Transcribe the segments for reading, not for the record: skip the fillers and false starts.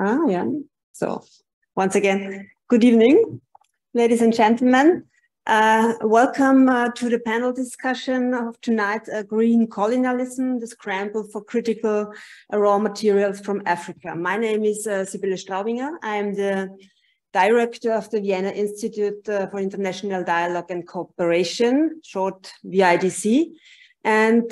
Yeah. So once again, good evening, ladies and gentlemen. Welcome to the panel discussion of tonight, Green Colonialism, the Scramble for Critical Raw Materials from Africa. My name is Sibylle Straubinger. I am the director of the Vienna Institute for International Dialogue and Cooperation, short VIDC. And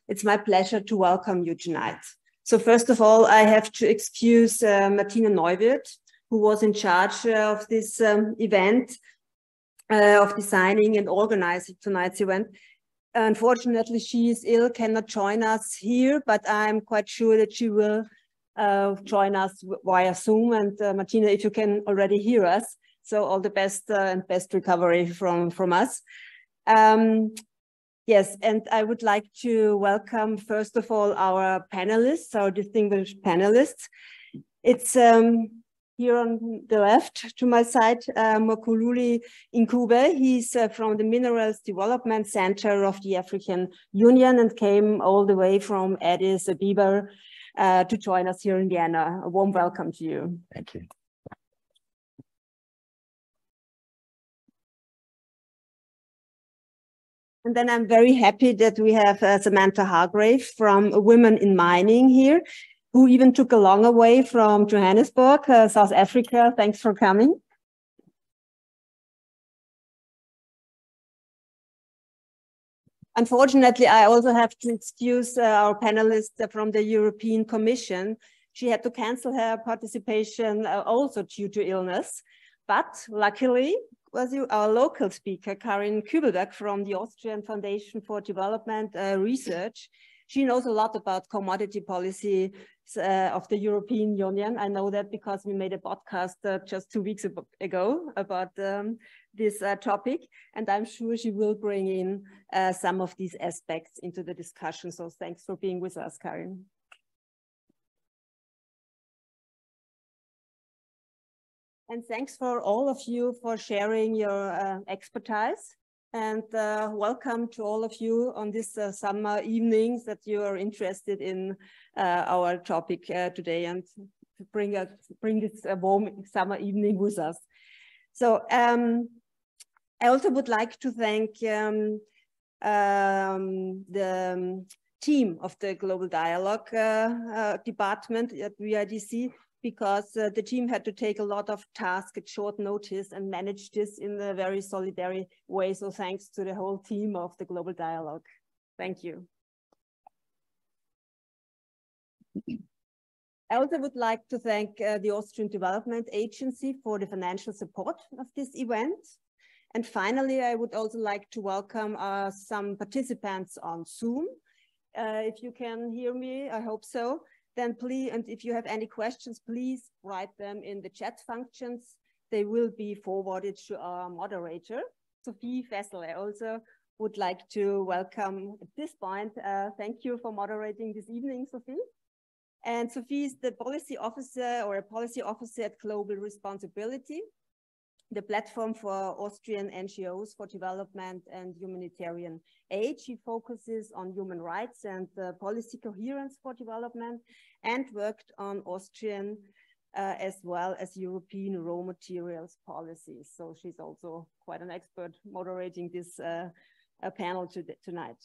it's my pleasure to welcome you tonight. So first of all, I have to excuse Martina Neuwirth, who was in charge of this event, of designing and organizing tonight's event. Unfortunately, she is ill, cannot join us here, but I'm quite sure that she will join us via Zoom. And Martina, if you can already hear us, so all the best and best recovery from us. Yes, and I would like to welcome, first of all, our panelists, our distinguished panelists. It's here on the left to my side, Mokululi Incube. He's from the Minerals Development Center of the African Union and came all the way from Addis Ababa to join us here in Vienna. A warm welcome to you. Thank you. And then I'm very happy that we have Samantha Hargrave from Women in Mining here, who even took a longer way from Johannesburg, South Africa. Thanks for coming. Unfortunately, I also have to excuse our panelist from the European Commission. She had to cancel her participation also due to illness, but luckily, was our local speaker, Karin Kübelberg from the Austrian Foundation for Development Research. She knows a lot about commodity policy of the European Union. I know that because we made a podcast just 2 weeks ago about this topic, and I'm sure she will bring in some of these aspects into the discussion. So thanks for being with us, Karin. And thanks for all of you for sharing your expertise. And welcome to all of you on this summer evenings that you are interested in our topic today and to bring this warm summer evening with us. So I also would like to thank the team of the Global Dialogue Department at VIDC, because the team had to take a lot of tasks at short notice and manage this in a very solidary way. So thanks to the whole team of the Global Dialogue. Thank you. I also would like to thank the Austrian Development Agency for the financial support of this event. And finally, I would also like to welcome some participants on Zoom. If you can hear me, I hope so. Then please, and if you have any questions, please write them in the chat functions. They will be forwarded to our moderator, Sophie Fessel. I also would like to welcome at this point. Thank you for moderating this evening, Sophie. And Sophie is the policy officer or a policy officer at Global Responsibility, the platform for Austrian NGOs for development and humanitarian aid. She focuses on human rights and policy coherence for development and worked on Austrian as well as European raw materials policies. So she's also quite an expert moderating this panel tonight.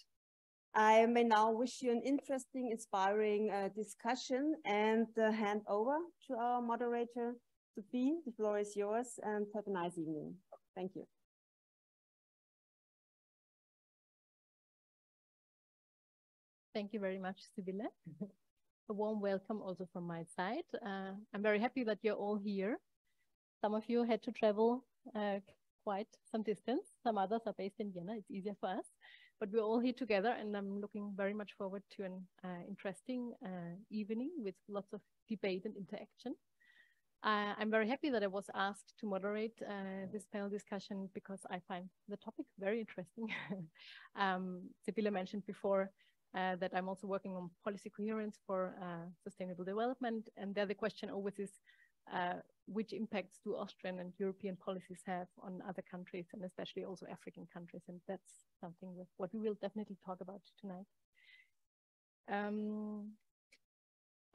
I may now wish you an interesting, inspiring discussion and hand over to our moderator, Sophie. The floor is yours, and have a nice evening. Thank you. Thank you very much, Sibylle. A warm welcome also from my side. I'm very happy that you're all here. Some of you had to travel quite some distance. Some others are based in Vienna. It's easier for us. But we're all here together, and I'm looking very much forward to an interesting evening with lots of debate and interaction. I'm very happy that I was asked to moderate this panel discussion because I find the topic very interesting. Sibylle mentioned before that I'm also working on policy coherence for sustainable development. And there the question always is, which impacts do Austrian and European policies have on other countries, and especially also African countries? And that's something with what we will definitely talk about tonight.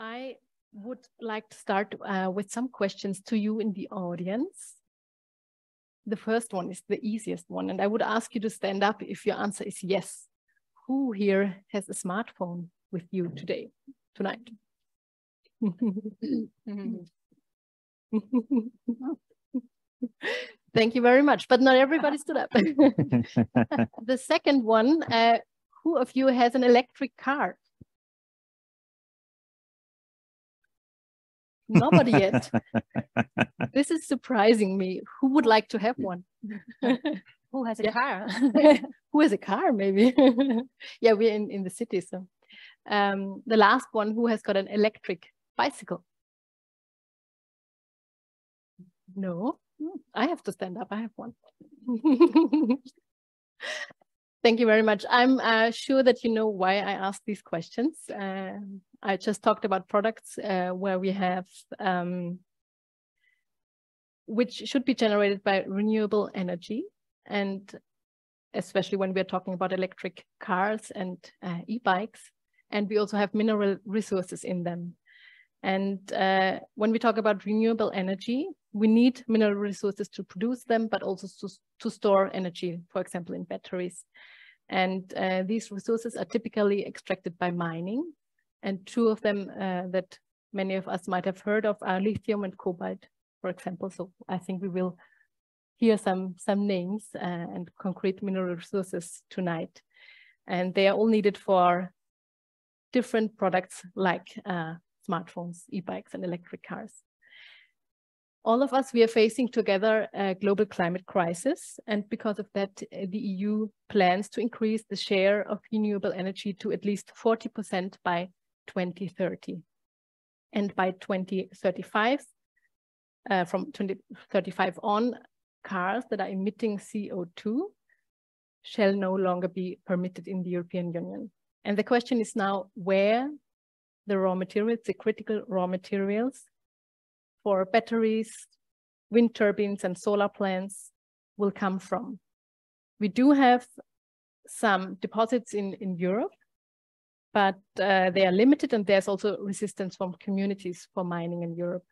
I would like to start with some questions to you in the audience. The first one is the easiest one, and I would ask you to stand up if your answer is yes. Who here has a smartphone with you tonight? Thank you very much, but not everybody stood up. The second one, who of you has an electric car? Nobody yet. This is surprising me. Who would like to have one? Who has a car? Who has a car, maybe? Yeah, we're in the city. So the last one, who has got an electric bicycle? No, I have to stand up. I have one. Thank you very much. I'm sure that you know why I asked these questions. I just talked about products where we have, which should be generated by renewable energy. And especially when we're talking about electric cars and e-bikes. And we also have mineral resources in them. And when we talk about renewable energy, we need mineral resources to produce them, but also to store energy, for example, in batteries. And these resources are typically extracted by mining. And two of them that many of us might have heard of are lithium and cobalt, for example. So I think we will hear some names and concrete mineral resources tonight. And they are all needed for different products like smartphones, e-bikes, and electric cars. All of us, we are facing together a global climate crisis. And because of that, the EU plans to increase the share of renewable energy to at least 40% by 2030. And by 2035, from 2035 on, cars that are emitting CO2 shall no longer be permitted in the European Union. And the question is now where the raw materials, the critical raw materials for batteries, wind turbines, and solar plants will come from. We do have some deposits in Europe, but they are limited, and there's also resistance from communities for mining in Europe.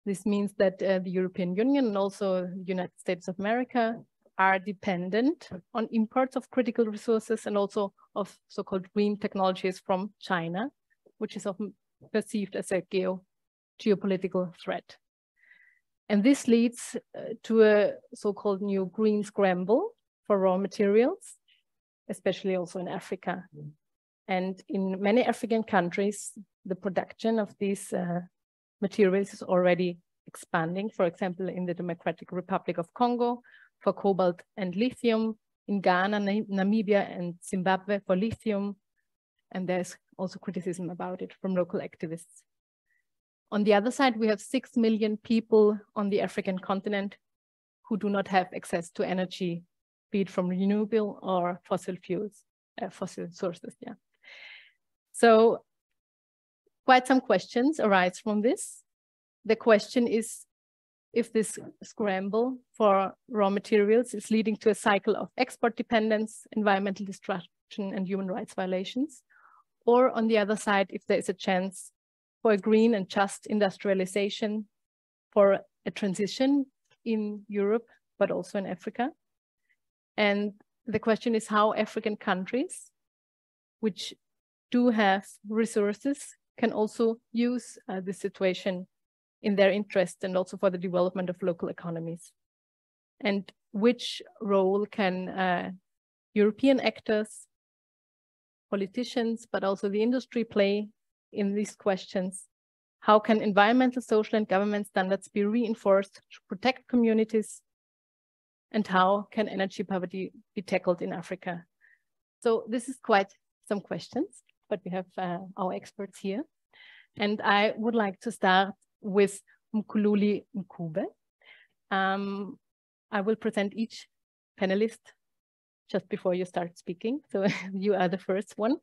This means that the European Union and also the United States of America are dependent on imports of critical resources and also of so-called green technologies from China, which is often perceived as a geopolitical threat. And this leads to a so-called new green scramble for raw materials, especially also in Africa. And in many African countries, the production of these materials is already expanding. For example, in the Democratic Republic of Congo for cobalt and lithium, in Ghana, Namibia, and Zimbabwe for lithium. And there's also criticism about it from local activists. On the other side, we have 6 million people on the African continent who do not have access to energy, be it from renewable or fossil fuels, fossil sources, yeah. So quite some questions arise from this. The question is if this scramble for raw materials is leading to a cycle of export dependence, environmental destruction, and human rights violations, or on the other side, if there is a chance for a green and just industrialization, for a transition in Europe, but also in Africa. And the question is how African countries, which do have resources, can also use this situation in their interest and also for the development of local economies. And which role can European actors, politicians, but also the industry play in these questions? How can environmental, social, and government standards be reinforced to protect communities? And how can energy poverty be tackled in Africa? So this is quite some questions, but we have our experts here. And I would like to start with Mkhululi Mncube. I will present each panelist just before you start speaking. So you are the first one.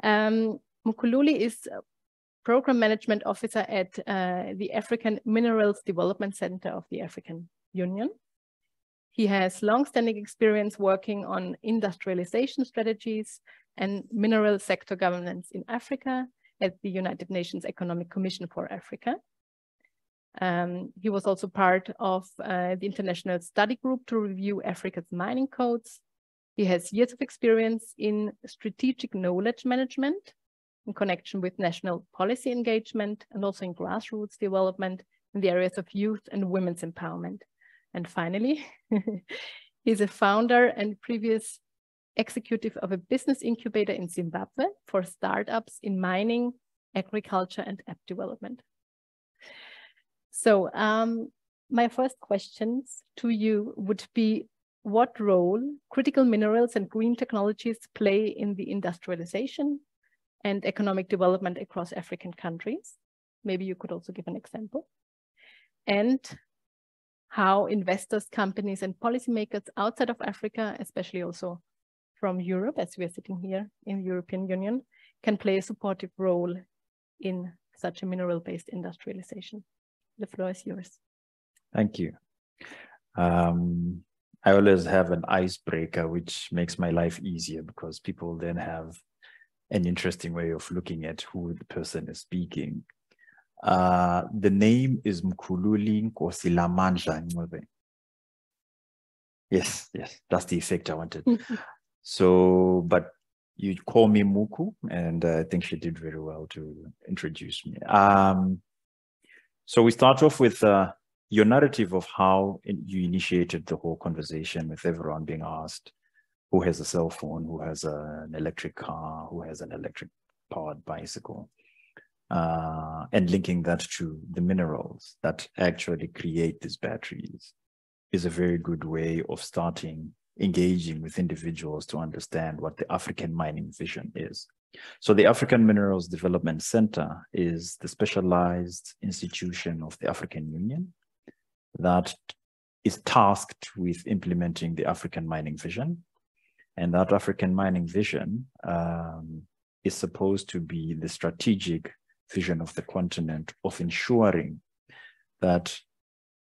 Mkhululi is Program Management Officer at the African Minerals Development Center of the African Union. He has long-standing experience working on industrialization strategies and mineral sector governance in Africa. at the United Nations Economic Commission for Africa. He was also part of the International Study Group to review Africa's mining codes. He has years of experience in strategic knowledge management in connection with national policy engagement and also in grassroots development in the areas of youth and women's empowerment. And finally, he's a founder and previous executive of a business incubator in Zimbabwe for startups in mining, agriculture, and app development. So my first questions to you would be, what role critical minerals and green technologies play in the industrialization and economic development across African countries? Maybe you could also give an example. And how investors, companies, and policymakers outside of Africa, especially also from Europe, as we are sitting here in the European Union, can play a supportive role in such a mineral-based industrialization. The floor is yours. Thank you. I always have an icebreaker, which makes my life easier because people then have an interesting way of looking at who the person is speaking. The name is Mkhululi Nkosilamandla Ncube. Yes, that's the effect I wanted. So, but you call me Muku, and I think she did very well to introduce me. So we start off with your narrative of how you initiated the whole conversation with everyone being asked who has a cell phone, who has an electric car, who has an electric powered bicycle, and linking that to the minerals that actually create these batteries is a very good way of starting engaging with individuals to understand what the African mining vision is. So the African Minerals Development Center is the specialized institution of the African Union that is tasked with implementing the African mining vision. And that African mining vision is supposed to be the strategic vision of the continent of ensuring that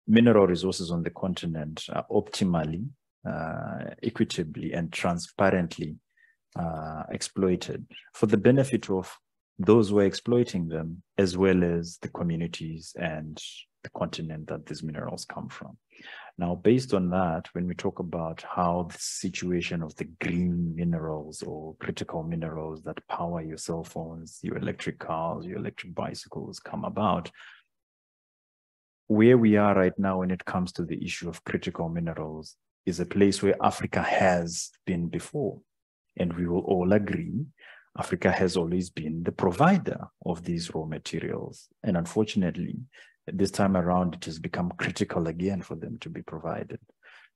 mineral resources on the continent are optimally, equitably, and transparently exploited for the benefit of those who are exploiting them, as well as the communities and the continent that these minerals come from. Now, based on that, when we talk about how the situation of the green minerals or critical minerals that power your cell phones, your electric cars, your electric bicycles come about, where we are right now when it comes to the issue of critical minerals is a place where Africa has been before. And we will all agree, Africa has always been the provider of these raw materials. And unfortunately, this time around, it has become critical again for them to be provided.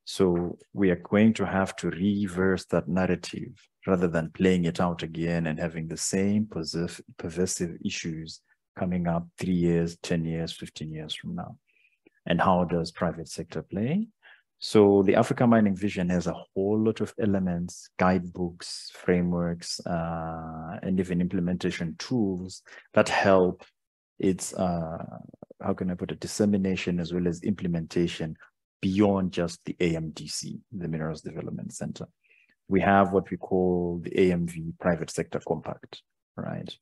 So we are going to have to reverse that narrative rather than playing it out again and having the same pervasive issues coming up 3 years, 10 years, 15 years from now. And how does private sector play? So the Africa Mining Vision has a whole lot of elements, guidebooks, frameworks, and even implementation tools that help its, how can I put it, dissemination as well as implementation beyond just the AMDC, the Minerals Development Center. We have what we call the AMV Private Sector Compact, right?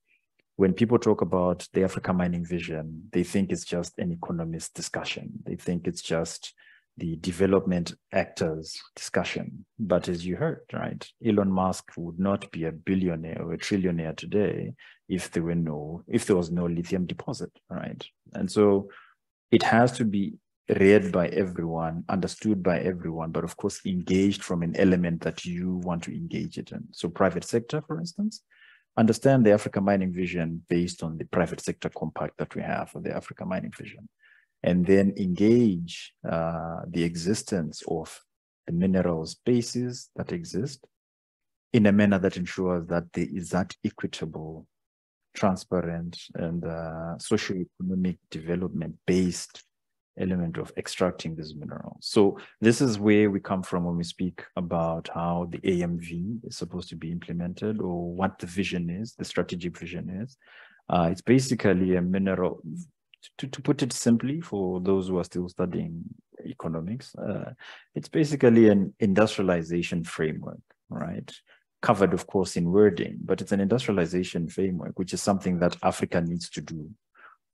When people talk about the Africa Mining Vision, they think it's just an economist discussion. They think it's just the development actors discussion. But as you heard, right, Elon Musk would not be a billionaire or a trillionaire today if there was no lithium deposit, right? And so it has to be read by everyone, understood by everyone, but of course engaged from an element that you want to engage it in. So private sector, for instance, understand the Africa Mining Vision based on the private sector compact that we have for the Africa Mining Vision, and then engage the existence of the mineral spaces that exist in a manner that ensures that there is that equitable, transparent, and socio-economic development-based element of extracting these minerals. So this is where we come from when we speak about how the AMV is supposed to be implemented, or what the vision is, the strategic vision is. It's basically a mineral, to put it simply for those who are still studying economics, it's basically an industrialization framework, right? covered, of course, in wording, but it's an industrialization framework, which is something that Africa needs to do.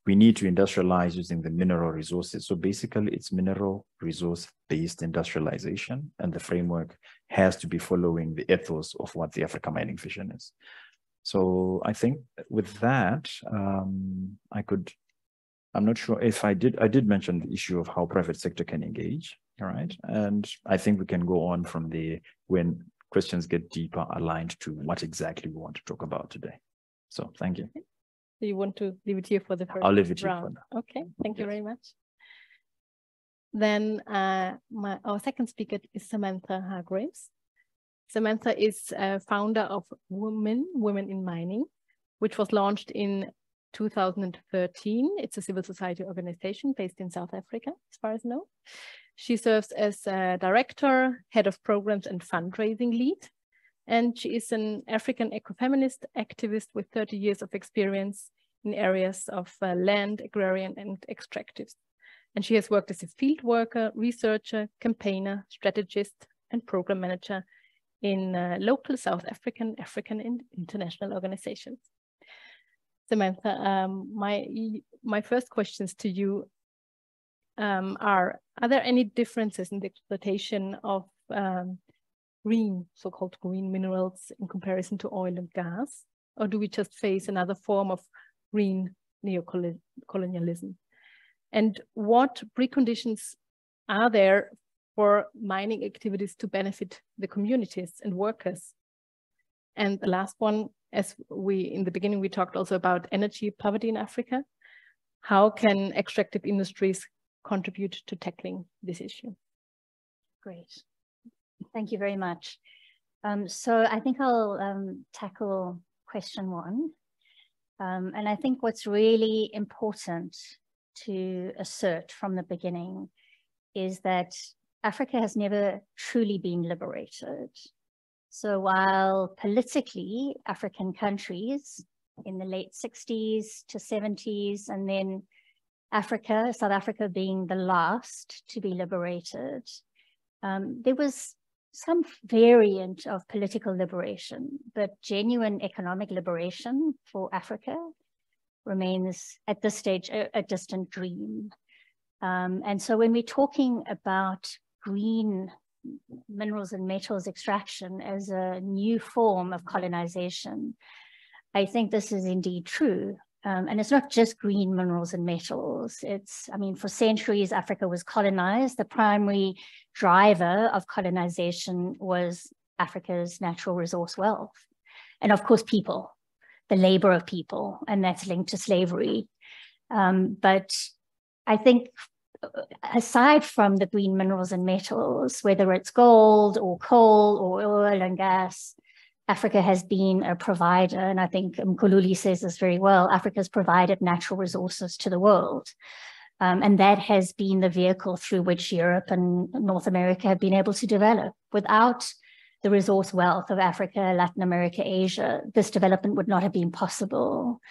We need to industrialize using the mineral resources. So basically, it's mineral resource-based industrialization, and the framework has to be following the ethos of what the Africa Mining Vision is. So I think with that, I'm not sure if I did mention the issue of how private sector can engage, all right? And I think we can go on from there when questions get deeper aligned to what exactly we want to talk about today. So thank you. Do you want to leave it here for the first round? I'll leave it here for now. Okay, thank you very much. Then our second speaker is Samantha Hargreaves. Samantha is founder of Women in Mining, which was launched in 2013. It's a civil society organization based in South Africa, as far as I know. She serves as a director, head of programs and fundraising lead. And she is an African ecofeminist activist with 30 years of experience in areas of land, agrarian, and extractives. And she has worked as a field worker, researcher, campaigner, strategist, and program manager in local South African, and international organizations. Samantha, my first questions to you are there any differences in the exploitation of so-called green minerals in comparison to oil and gas? Or do we just face another form of green neocolonialism? And what preconditions are there for mining activities to benefit the communities and workers? And the last one, as in the beginning, we talked also about energy poverty in Africa. How can extractive industries contribute to tackling this issue? Great. Thank you very much. So I think I'll tackle question one. And I think what's really important to assert from the beginning is that Africa has never truly been liberated. So while politically African countries in the late 60s to 70s, and then South Africa being the last to be liberated, there was some variant of political liberation, but genuine economic liberation for Africa remains at this stage a distant dream. And so when we're talking about green minerals and metals extraction as a new form of colonization, I think this is indeed true. And it's not just green minerals and metals. I mean, for centuries, Africa was colonized. The primary driver of colonization was Africa's natural resource wealth. And of course, people, the labor of people, and that's linked to slavery. But I think aside from the green minerals and metals, whether it's gold or coal or oil and gas, Africa has been a provider, and I think Mkhululi says this very well, Africa's provided natural resources to the world. And that has been the vehicle through which Europe and North America have been able to develop. Without the resource wealth of Africa, Latin America, Asia, this development would not have been possible.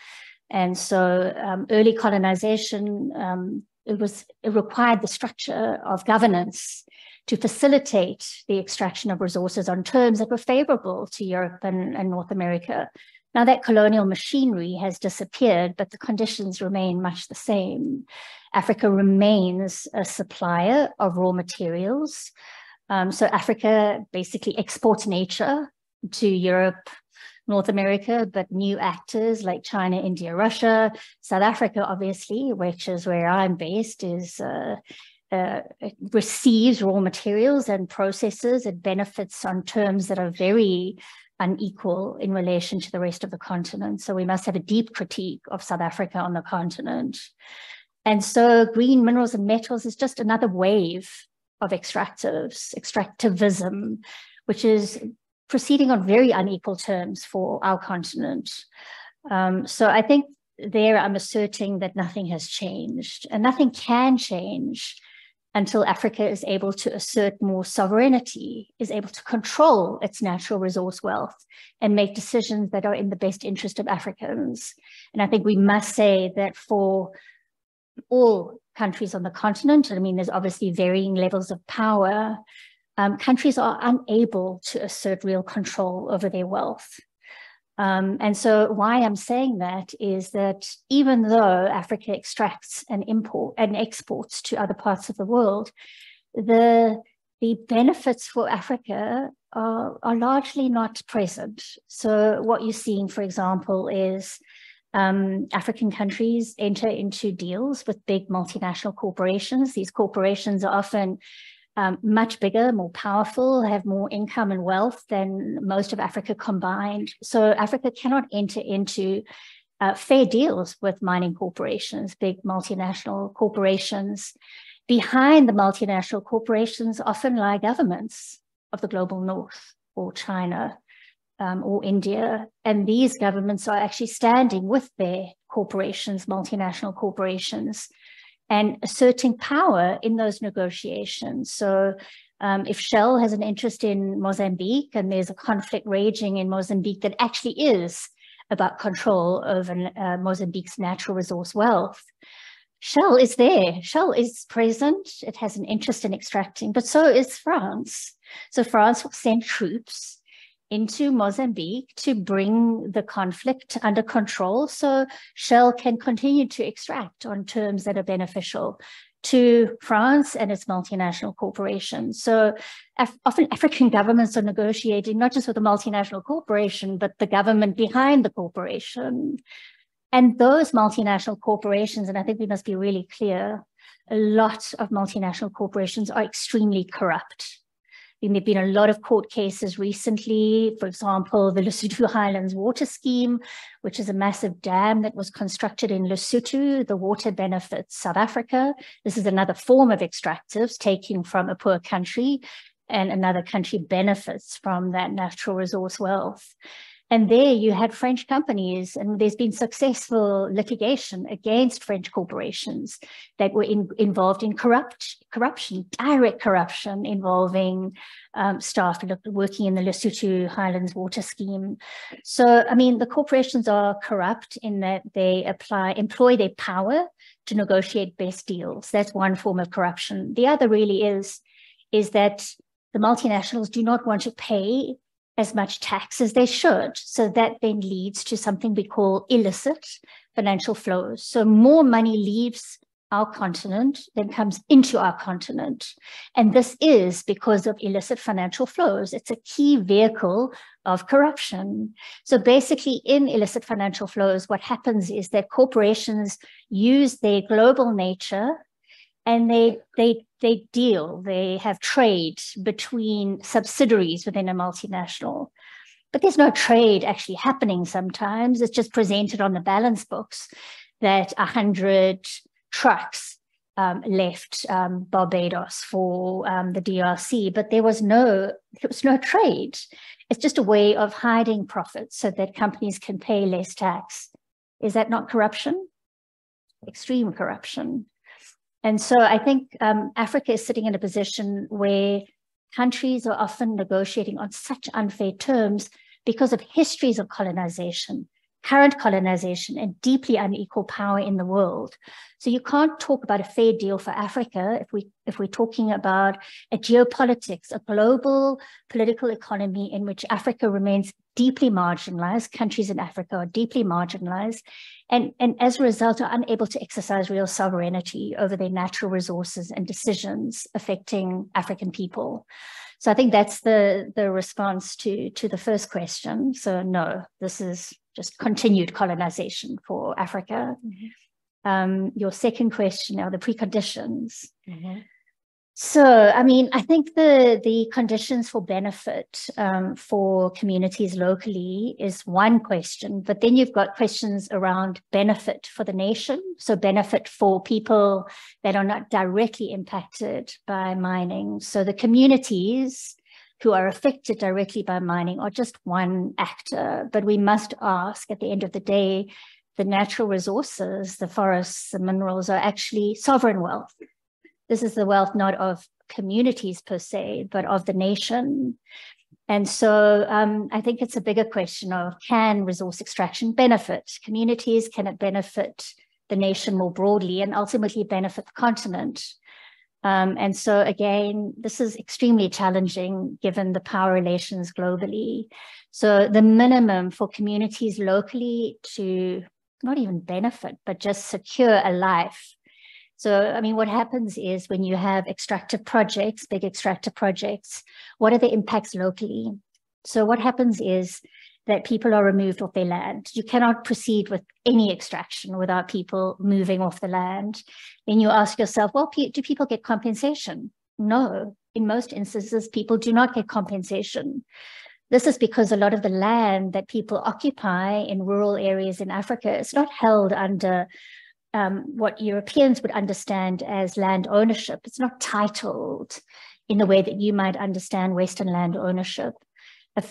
And so early colonization, it required the structure of governance to facilitate the extraction of resources on terms that were favorable to Europe and North America. Now that colonial machinery has disappeared, but the conditions remain much the same. Africa remains a supplier of raw materials. So Africa basically exports nature to Europe, North America, but new actors like China, India, Russia, South Africa, obviously, which is where I'm based, it receives raw materials and processes. It benefits on terms that are very unequal in relation to the rest of the continent. So we must have a deep critique of South Africa on the continent. And so green minerals and metals is just another wave of extractivism, which is proceeding on very unequal terms for our continent. So I think there I'm asserting that nothing has changed, and nothing can change until Africa is able to assert more sovereignty, is able to control its natural resource wealth and make decisions that are in the best interest of Africans. And I think we must say that for all countries on the continent, I mean, there's obviously varying levels of power, countries are unable to assert real control over their wealth. And so why I'm saying that is that even though Africa extracts and exports to other parts of the world, the benefits for Africa are largely not present. So what you're seeing, for example, is African countries enter into deals with big multinational corporations. These corporations are often much bigger, more powerful, have more income and wealth than most of Africa combined. So Africa cannot enter into fair deals with mining corporations, big multinational corporations. Behind the multinational corporations often lie governments of the global north, or China, or India. And these governments are actually standing with their corporations, multinational corporations, and asserting power in those negotiations. So if Shell has an interest in Mozambique and there's a conflict raging in Mozambique that actually is about control over Mozambique's natural resource wealth, Shell is there. Shell is present. It has an interest in extracting, but so is France. So France will send troops into Mozambique to bring the conflict under control so Shell can continue to extract on terms that are beneficial to France and its multinational corporations. So often African governments are negotiating not just with the multinational corporation, but the government behind the corporation. And those multinational corporations, and I think we must be really clear, a lot of multinational corporations are extremely corrupt. There have been a lot of court cases recently, for example, the Lesotho Highlands Water Scheme, which is a massive dam that was constructed in Lesotho. The water benefits South Africa. This is another form of extractives taken from a poor country, and another country benefits from that natural resource wealth. And there you had French companies, and there's been successful litigation against French corporations that were involved in corruption, direct corruption involving staff working in the Lesotho Highlands Water Scheme. So, I mean, the corporations are corrupt in that they employ their power to negotiate best deals. That's one form of corruption. The other really is that the multinationals do not want to pay as much tax as they should. So that then leads to something we call illicit financial flows. So more money leaves our continent than comes into our continent. And this is because of illicit financial flows. It's a key vehicle of corruption. So basically in illicit financial flows, what happens is that corporations use their global nature and they have trade between subsidiaries within a multinational. But there's no trade actually happening sometimes. It's just presented on the balance books that 100 trucks left Barbados for the DRC, but there was no trade. It's just a way of hiding profits so that companies can pay less tax. Is that not corruption? Extreme corruption. And so I think Africa is sitting in a position where countries are often negotiating on such unfair terms because of histories of colonization, current colonization, and deeply unequal power in the world. So you can't talk about a fair deal for Africa if we're talking about a geopolitics, a global political economy in which Africa remains deeply marginalized. Countries in Africa are deeply marginalized, and as a result are unable to exercise real sovereignty over their natural resources and decisions affecting African people. So I think that's the response to the first question. So no, this is just continued colonization for Africa. Mm-hmm. Your second question are the preconditions. Mm-hmm. So, I mean, I think the conditions for benefit for communities locally is one question, but then you've got questions around benefit for the nation. So benefit for people that are not directly impacted by mining. So the communities who are affected directly by mining are just one actor, but we must ask at the end of the day, the natural resources, the forests, the minerals are actually sovereign wealth. This is the wealth not of communities per se, but of the nation. And so I think it's a bigger question of, can resource extraction benefit communities? Can it benefit the nation more broadly and ultimately benefit the continent? And so again, this is extremely challenging given the power relations globally. So the minimum for communities locally to not even benefit, but just secure a life. So, I mean, what happens is when you have extractive projects, big extractive projects, what are the impacts locally? So what happens is that people are removed off their land. You cannot proceed with any extraction without people moving off the land. Then you ask yourself, well, do people get compensation? No, in most instances, people do not get compensation. This is because a lot of the land that people occupy in rural areas in Africa is not held under what Europeans would understand as land ownership. It's not titled in the way that you might understand Western land ownership.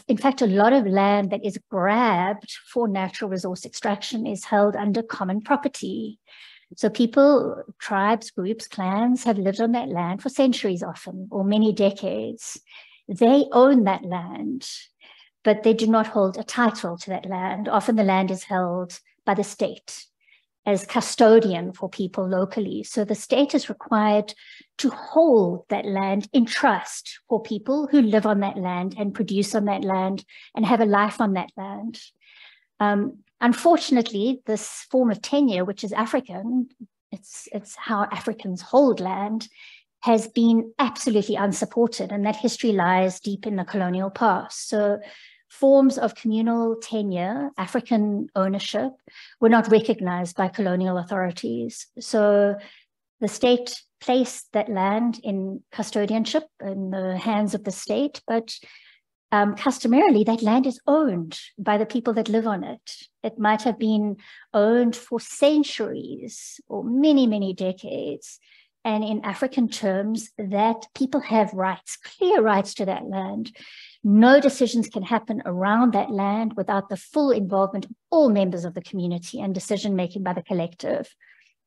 In fact, a lot of land that is grabbed for natural resource extraction is held under common property. So people, tribes, groups, clans have lived on that land for centuries often, or many decades. They own that land, but they do not hold a title to that land. Often the land is held by the state as custodian for people locally. So the state is required to hold that land in trust for people who live on that land and produce on that land and have a life on that land. Unfortunately, this form of tenure, which is African, it's how Africans hold land, has been absolutely unsupported, and that history lies deep in the colonial past. So forms of communal tenure, African ownership, were not recognized by colonial authorities. So the state placed that land in custodianship in the hands of the state, but customarily that land is owned by the people that live on it. It might have been owned for centuries or many, many decades. And in African terms, that people have rights, clear rights to that land. No decisions can happen around that land without the full involvement of all members of the community and decision-making by the collective.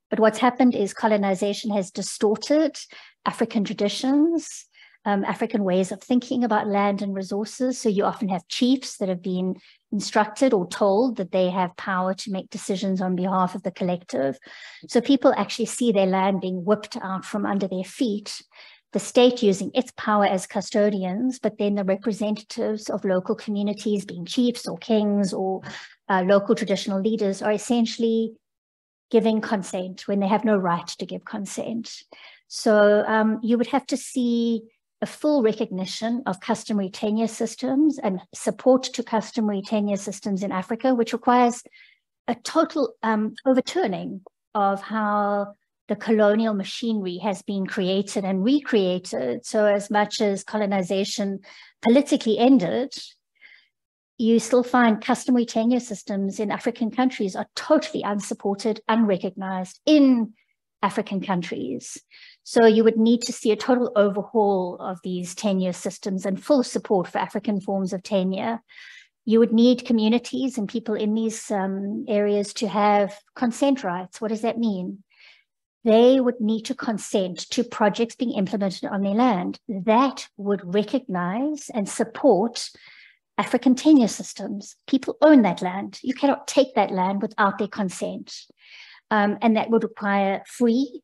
But what's happened is colonization has distorted African traditions, African ways of thinking about land and resources. So you often have chiefs that have been instructed or told that they have power to make decisions on behalf of the collective. So people actually see their land being whipped out from under their feet, the state using its power as custodians, but then the representatives of local communities, being chiefs or kings or local traditional leaders, are essentially giving consent when they have no right to give consent. So you would have to see a full recognition of customary tenure systems and support to customary tenure systems in Africa, which requires a total overturning of how the colonial machinery has been created and recreated. So as much as colonization politically ended, you still find customary tenure systems in African countries are totally unsupported, unrecognized in African countries. So you would need to see a total overhaul of these tenure systems and full support for African forms of tenure. You would need communities and people in these areas to have consent rights. What does that mean? They would need to consent to projects being implemented on their land. That would recognize and support African tenure systems. People own that land. You cannot take that land without their consent. And that would require free,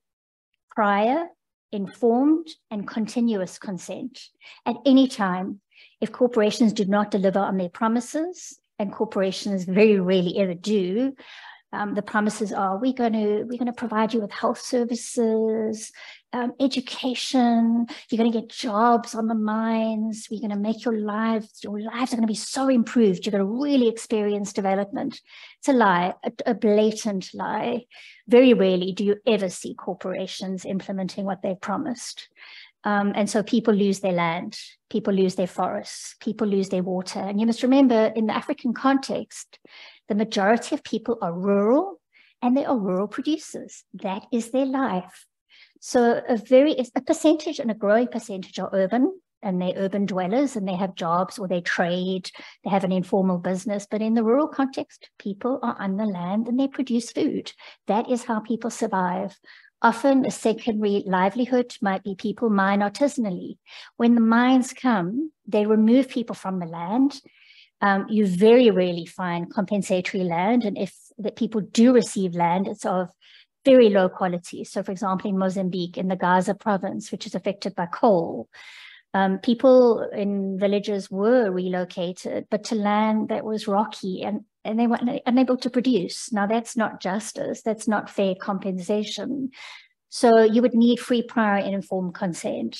prior, informed, and continuous consent at any time. If corporations do not deliver on their promises, and corporations very rarely ever do, the promises are, we're going to provide you with health services, education, you're going to get jobs on the mines, we're going to make your lives are going to be so improved, you're going to really experience development. It's a lie, a blatant lie. Very rarely do you ever see corporations implementing what they've promised. And so people lose their land, people lose their forests, people lose their water. And you must remember, in the African context, the majority of people are rural and they are rural producers. That is their life. So a percentage and a growing percentage are urban, and they're urban dwellers and they have jobs or they trade, they have an informal business. But in the rural context, people are on the land and they produce food. That is how people survive. Often a secondary livelihood might be people mine artisanally. When the mines come, they remove people from the land. You very rarely find compensatory land. And if that people do receive land, it's of very low quality. So for example, in Mozambique, in the Gaza province, which is affected by coal, people in villages were relocated, but to land that was rocky and they were unable to produce. Now that's not justice, that's not fair compensation. So you would need free, prior, and informed consent.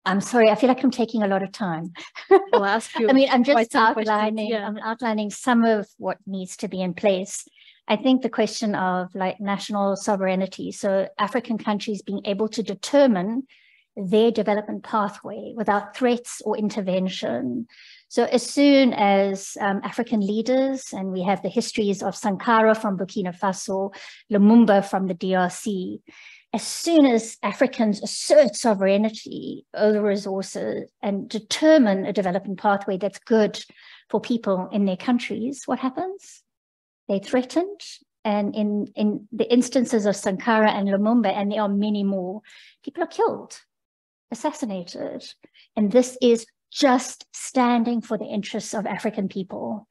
I'm sorry, I feel like I'm taking a lot of time. I'll ask you. I mean, I'm just outlining, yeah. I'm outlining some of what needs to be in place. I think the question of like national sovereignty, so African countries being able to determine their development pathway without threats or intervention. So as soon as African leaders, and we have the histories of Sankara from Burkina Faso, Lumumba from the DRC, as soon as Africans assert sovereignty over resources and determine a development pathway that's good for people in their countries, what happens? They're threatened. And in the instances of Sankara and Lumumba, and there are many more, people are killed, assassinated. And this is just standing for the interests of African people.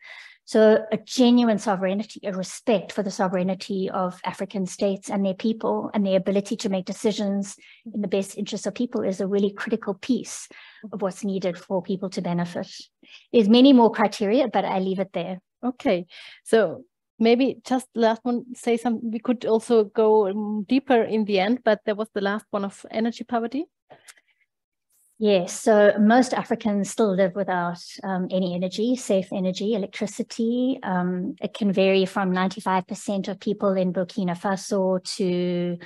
So a genuine sovereignty, a respect for the sovereignty of African states and their people and their ability to make decisions in the best interest of people is a really critical piece of what's needed for people to benefit. There's many more criteria, but I leave it there. Okay, so maybe just last one, say something. We could also go deeper in the end, but there was the last one of energy poverty. Yes, so most Africans still live without any energy, safe energy, electricity. It can vary from 95% of people in Burkina Faso to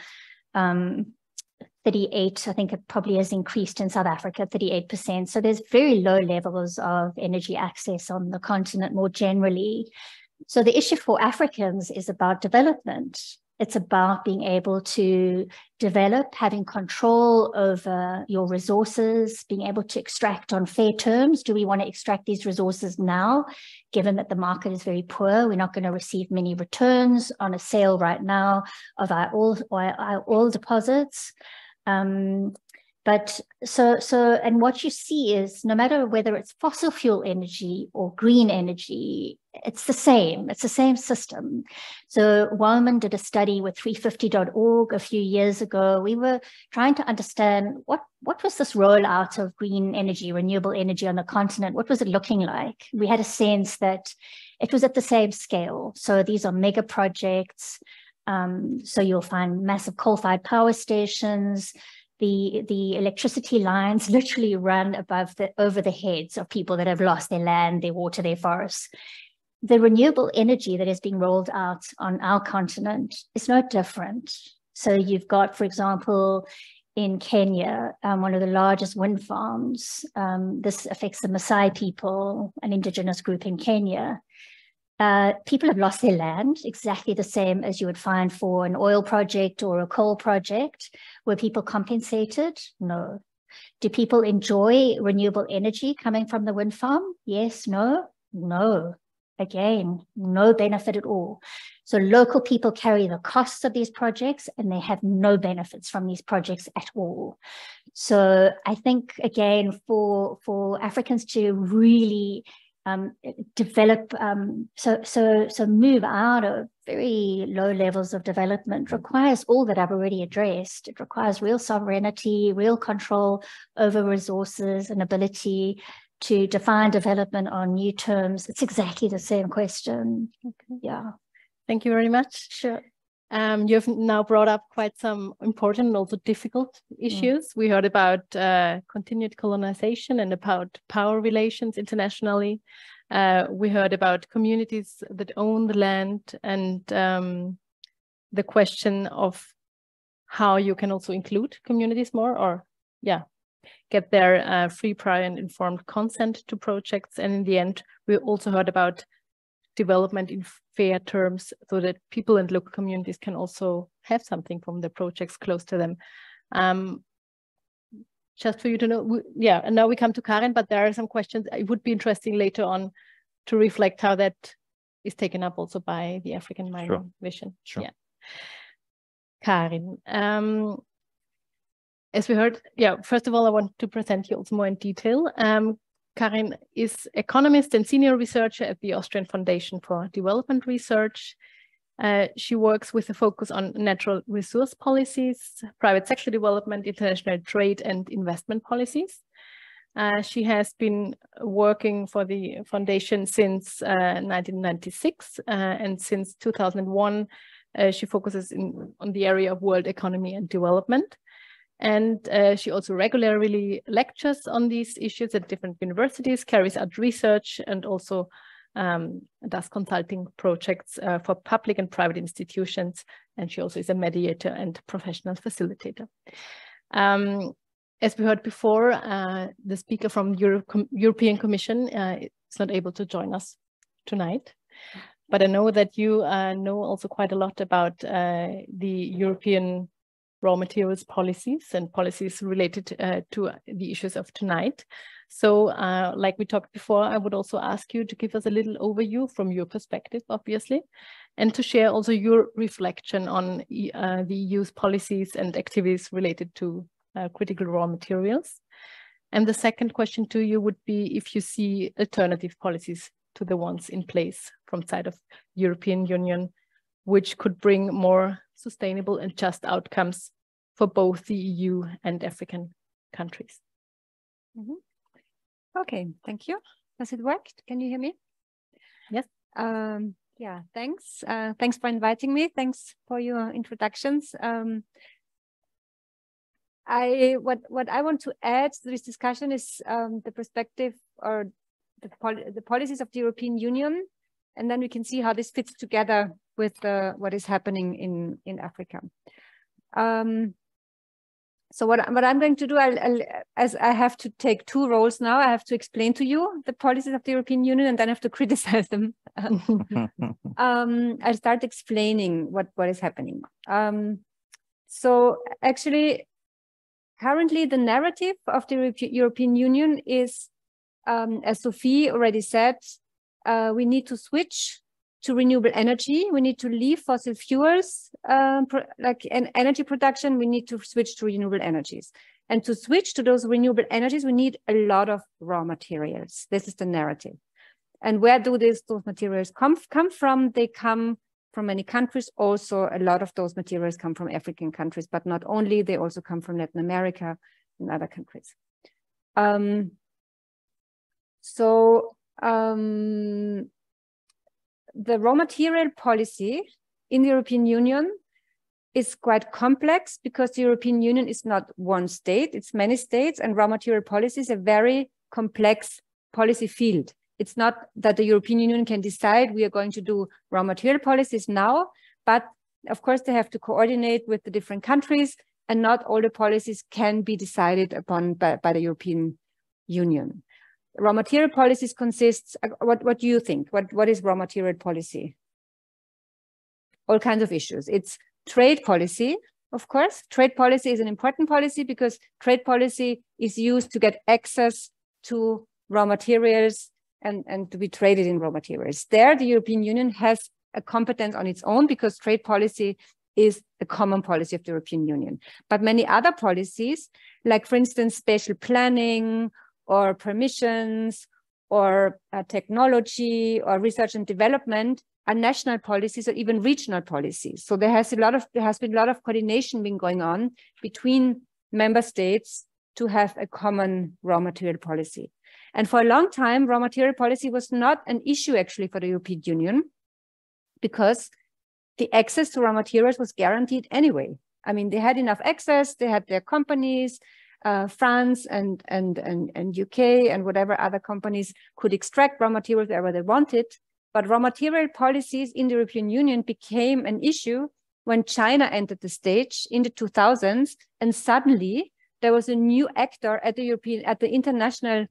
38, I think it probably has increased in South Africa, 38%. So there's very low levels of energy access on the continent more generally. So the issue for Africans is about development. It's about being able to develop, having control over your resources, being able to extract on fair terms. Do we want to extract these resources now, given that the market is very poor? We're not going to receive many returns on a sale right now of our oil deposits. But and what you see is no matter whether it's fossil fuel energy or green energy, it's the same system. So Wellman did a study with 350.org a few years ago. We were trying to understand what was this rollout of green energy, renewable energy on the continent? What was it looking like? We had a sense that it was at the same scale. So these are mega projects. So you'll find massive coal-fired power stations. The electricity lines literally run over the heads of people that have lost their land, their water, their forests. The renewable energy that is being rolled out on our continent is no different. So you've got, for example, in Kenya, one of the largest wind farms. This affects the Maasai people, an indigenous group in Kenya. People have lost their land, exactly the same as you would find for an oil project or a coal project. Were people compensated? No. Do people enjoy renewable energy coming from the wind farm? Yes, no, no. Again, no benefit at all. So local people carry the costs of these projects and they have no benefits from these projects at all. So I think, again, for Africans to really develop, so move out of very low levels of development requires all that I've already addressed. It requires real sovereignty, real control over resources, and ability to define development on new terms. It's exactly the same question. Okay. Yeah. Thank you very much. Sure. You've now brought up quite some important and also difficult issues. We heard about continued colonization and about power relations internationally. We heard about communities that own the land and the question of how you can also include communities more, or get their free, prior and informed consent to projects. And in the end, we also heard about development in fair terms so that people and local communities can also have something from the projects close to them. Just for you to know, and now we come to Karin, but there are some questions. It would be interesting later on to reflect how that is taken up also by the African Mining Vision. Sure. Yeah. Karin, as we heard, first of all, I want to present you also more in detail. Karin is economist and senior researcher at the Austrian Foundation for Development Research. She works with a focus on natural resource policies, private sector development, international trade, and investment policies. She has been working for the foundation since 1996, and since 2001, she focuses on the area of world economy and development. And she also regularly lectures on these issues at different universities, carries out research, and also does consulting projects for public and private institutions. And she also is a mediator and professional facilitator. As we heard before, the speaker from European Commission is not able to join us tonight. But I know that you know also quite a lot about the European raw materials policies and policies related to the issues of tonight. So like we talked before, I would also ask you to give us a little overview from your perspective, obviously, and to share also your reflection on the EU's policies and activities related to critical raw materials. And the second question to you would be if you see alternative policies to the ones in place from the side of European Union, which could bring more sustainable and just outcomes for both the EU and African countries. Mm-hmm. Okay, thank you. Does it work? Can you hear me? Yes. Yeah, thanks. Thanks for inviting me. Thanks for your introductions. What I want to add to this discussion is the perspective or the policies of the European Union, and then we can see how this fits together with what is happening in Africa. So what I'm going to do, as I have to take two roles now, I have to explain to you the policies of the European Union and then I have to criticize them. I'll start explaining what is happening. So actually, currently the narrative of the European Union is, as Sophie already said, we need to switch to renewable energy. We need to leave fossil fuels, like energy production. We need to switch to renewable energies. And to switch to those renewable energies, we need a lot of raw materials. This is the narrative. And where do those materials come from? They come from many countries. Also, a lot of those materials come from African countries, but not only, they also come from Latin America and other countries. The raw material policy in the European Union is quite complex because the European Union is not one state, it's many states, and raw material policy is a very complex policy field. It's not that the European Union can decide we are going to do raw material policies now, but of course they have to coordinate with the different countries, and not all the policies can be decided upon by the European Union. Raw material policies consists, what do you think? What is raw material policy? All kinds of issues. It's trade policy, of course. Trade policy is an important policy because trade policy is used to get access to raw materials and to be traded in raw materials. There, the European Union has a competence on its own because trade policy is a common policy of the European Union. But many other policies, like for instance, spatial planning, or permissions, or technology, or research and development are national policies or even regional policies. So there has been a lot of coordination been going on between member states to have a common raw material policy. And for a long time, raw material policy was not an issue actually for the European Union because the access to raw materials was guaranteed anyway. I mean, they had enough access, they had their companies, France and UK and whatever other companies could extract raw materials wherever they wanted. But raw material policies in the European Union became an issue when China entered the stage in the 2000s, and suddenly there was a new actor at the international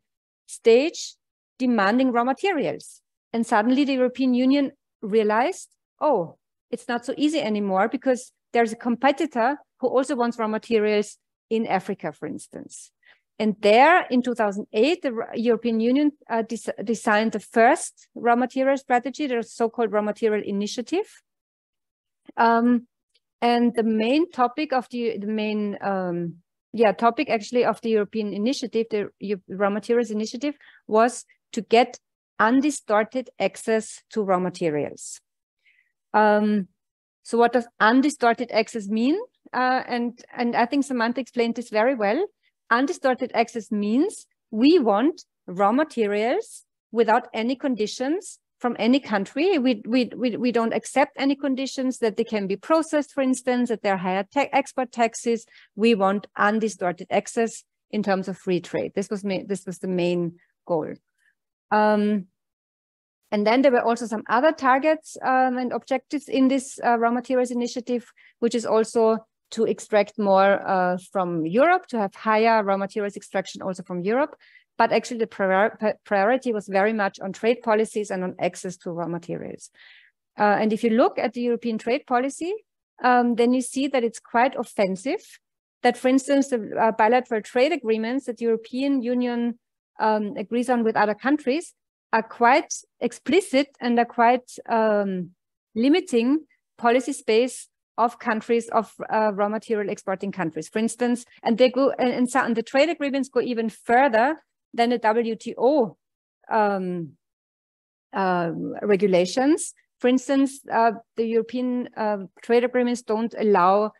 stage demanding raw materials. And suddenly the European Union realized, oh, it's not so easy anymore because there's a competitor who also wants raw materials in Africa, for instance. And there in 2008, the European Union designed the first raw material strategy, the so-called raw material initiative. And the main topic of topic actually of the European initiative, the raw materials initiative, was to get undistorted access to raw materials. So what does undistorted access mean? And I think Samantha explained this very well. Undistorted access means we want raw materials without any conditions from any country. We don't accept any conditions that they can be processed, for instance, that there are higher export taxes. We want undistorted access in terms of free trade. This was the main goal. And then there were also some other targets and objectives in this raw materials initiative, which is also to extract more from Europe, to have higher raw materials extraction also from Europe. But actually the priority was very much on trade policies and on access to raw materials. And if you look at the European trade policy, then you see that it's quite offensive. That, for instance, the bilateral trade agreements that the European Union agrees on with other countries are quite explicit and are quite limiting policy space of countries, of raw material exporting countries, for instance. And they go, and the trade agreements go even further than the WTO regulations. For instance, the European trade agreements don't allow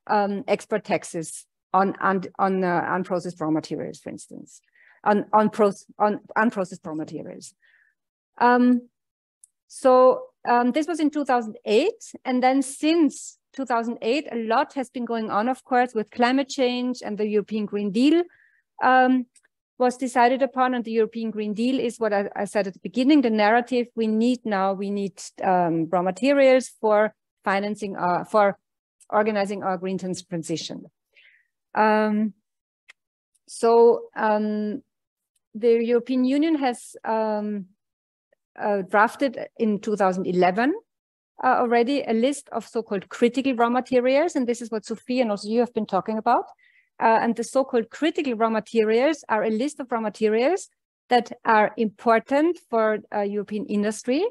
export taxes on unprocessed raw materials, for instance, on unprocessed raw materials. This was in 2008, and then since 2008, a lot has been going on, of course, with climate change, and the European Green Deal was decided upon. And the European Green Deal is what I said at the beginning, the narrative we need now. We need raw materials for financing, for organizing our green transition. The European Union has drafted in 2011 already a list of so-called critical raw materials, and this is what Sophie and also you have been talking about. And the so-called critical raw materials are a list of raw materials that are important for European industry,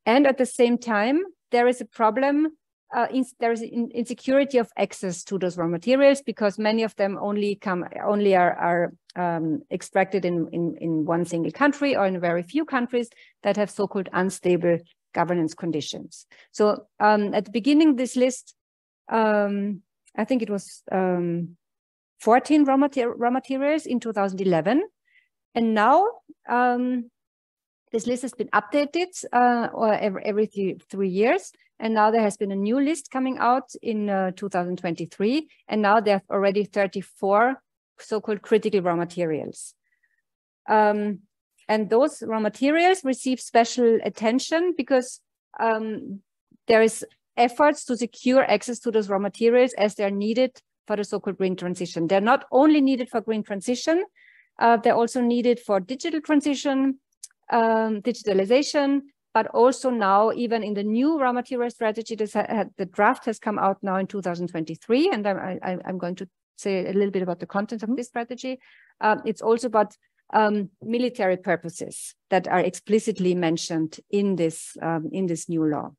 and at the same time there is a problem. There is insecurity of access to those raw materials because many of them only are extracted in one single country or in very few countries that have so-called unstable governance conditions. So at the beginning, this list, I think it was 14 raw materials in 2011, and now this list has been updated every 3 years. And now there has been a new list coming out in 2023. And now there are already 34 so-called critical raw materials. And those raw materials receive special attention because there is efforts to secure access to those raw materials as they're needed for the so-called green transition. They're not only needed for green transition, they're also needed for digital transition, digitalization, but also now even in the new raw material strategy, the draft has come out now in 2023, and I'm going to say a little bit about the content of this strategy. It's also about military purposes that are explicitly mentioned in this new law.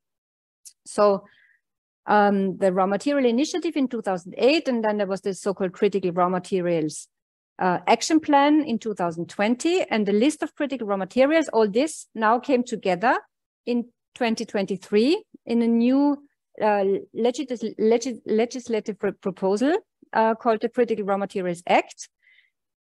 So the raw material initiative in 2008, and then there was the so-called critical raw materials action plan in 2020, and the list of critical raw materials, all this now came together in 2023 in a new legislative proposal called the Critical Raw Materials Act.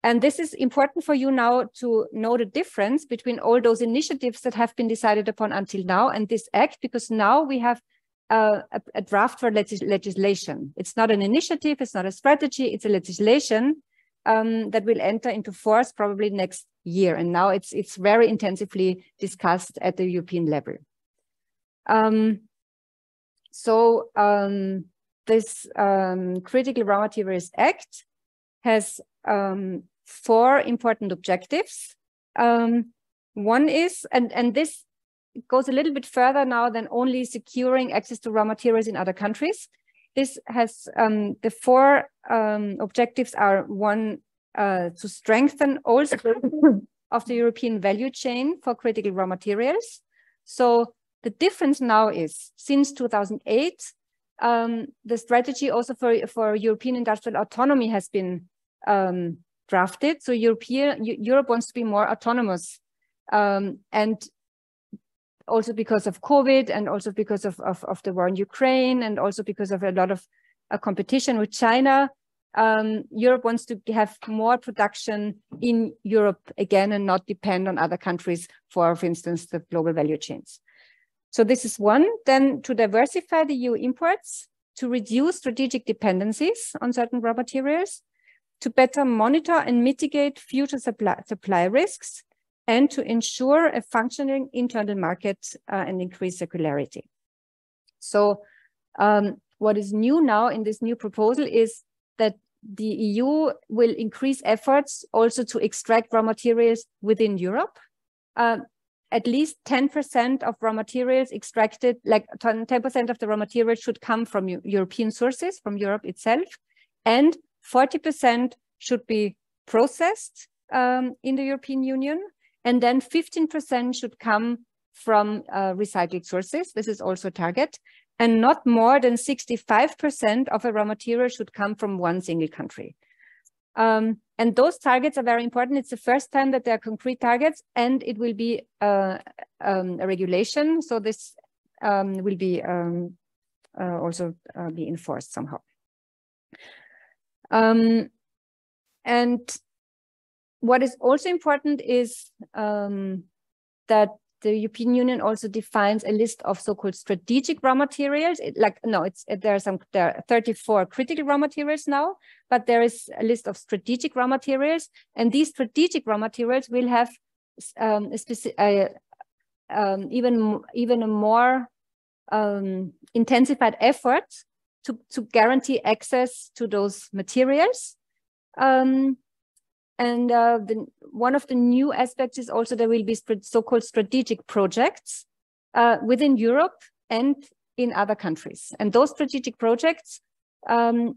And this is important for you now to know the difference between all those initiatives that have been decided upon until now and this act, because now we have a draft for legislation. It's not an initiative, it's not a strategy, it's a legislation that will enter into force probably next year. And now it's very intensively discussed at the European level. This Critical Raw Materials Act has 4 important objectives. One is, and this goes a little bit further now than only securing access to raw materials in other countries. This has the 4 objectives are: one, to strengthen also of the European value chain for critical raw materials. So the difference now is, since 2008, the strategy also for European industrial autonomy has been drafted. So Europe wants to be more autonomous, and also because of COVID and also because of the war in Ukraine and also because of a lot of competition with China, Europe wants to have more production in Europe again and not depend on other countries for instance, the global value chains. So this is one. Then to diversify the EU imports, to reduce strategic dependencies on certain raw materials, to better monitor and mitigate future supply risks, and to ensure a functioning internal market and increase circularity. So what is new now in this new proposal is that the EU will increase efforts also to extract raw materials within Europe. At least 10% of raw materials extracted, like 10% of the raw materials should come from European sources, from Europe itself, and 40% should be processed in the European Union, and then 15% should come from recycled sources. This is also a target, and not more than 65% of a raw material should come from one single country. And those targets are very important. It's the first time that there are concrete targets, and it will be a regulation. So this will be also be enforced somehow. And what is also important is that the European Union also defines a list of so-called strategic raw materials. There are 34 critical raw materials now, but there is a list of strategic raw materials, and these strategic raw materials will have even a more intensified effort to guarantee access to those materials. One of the new aspects is also there will be so-called strategic projects within Europe and in other countries. And those strategic projects are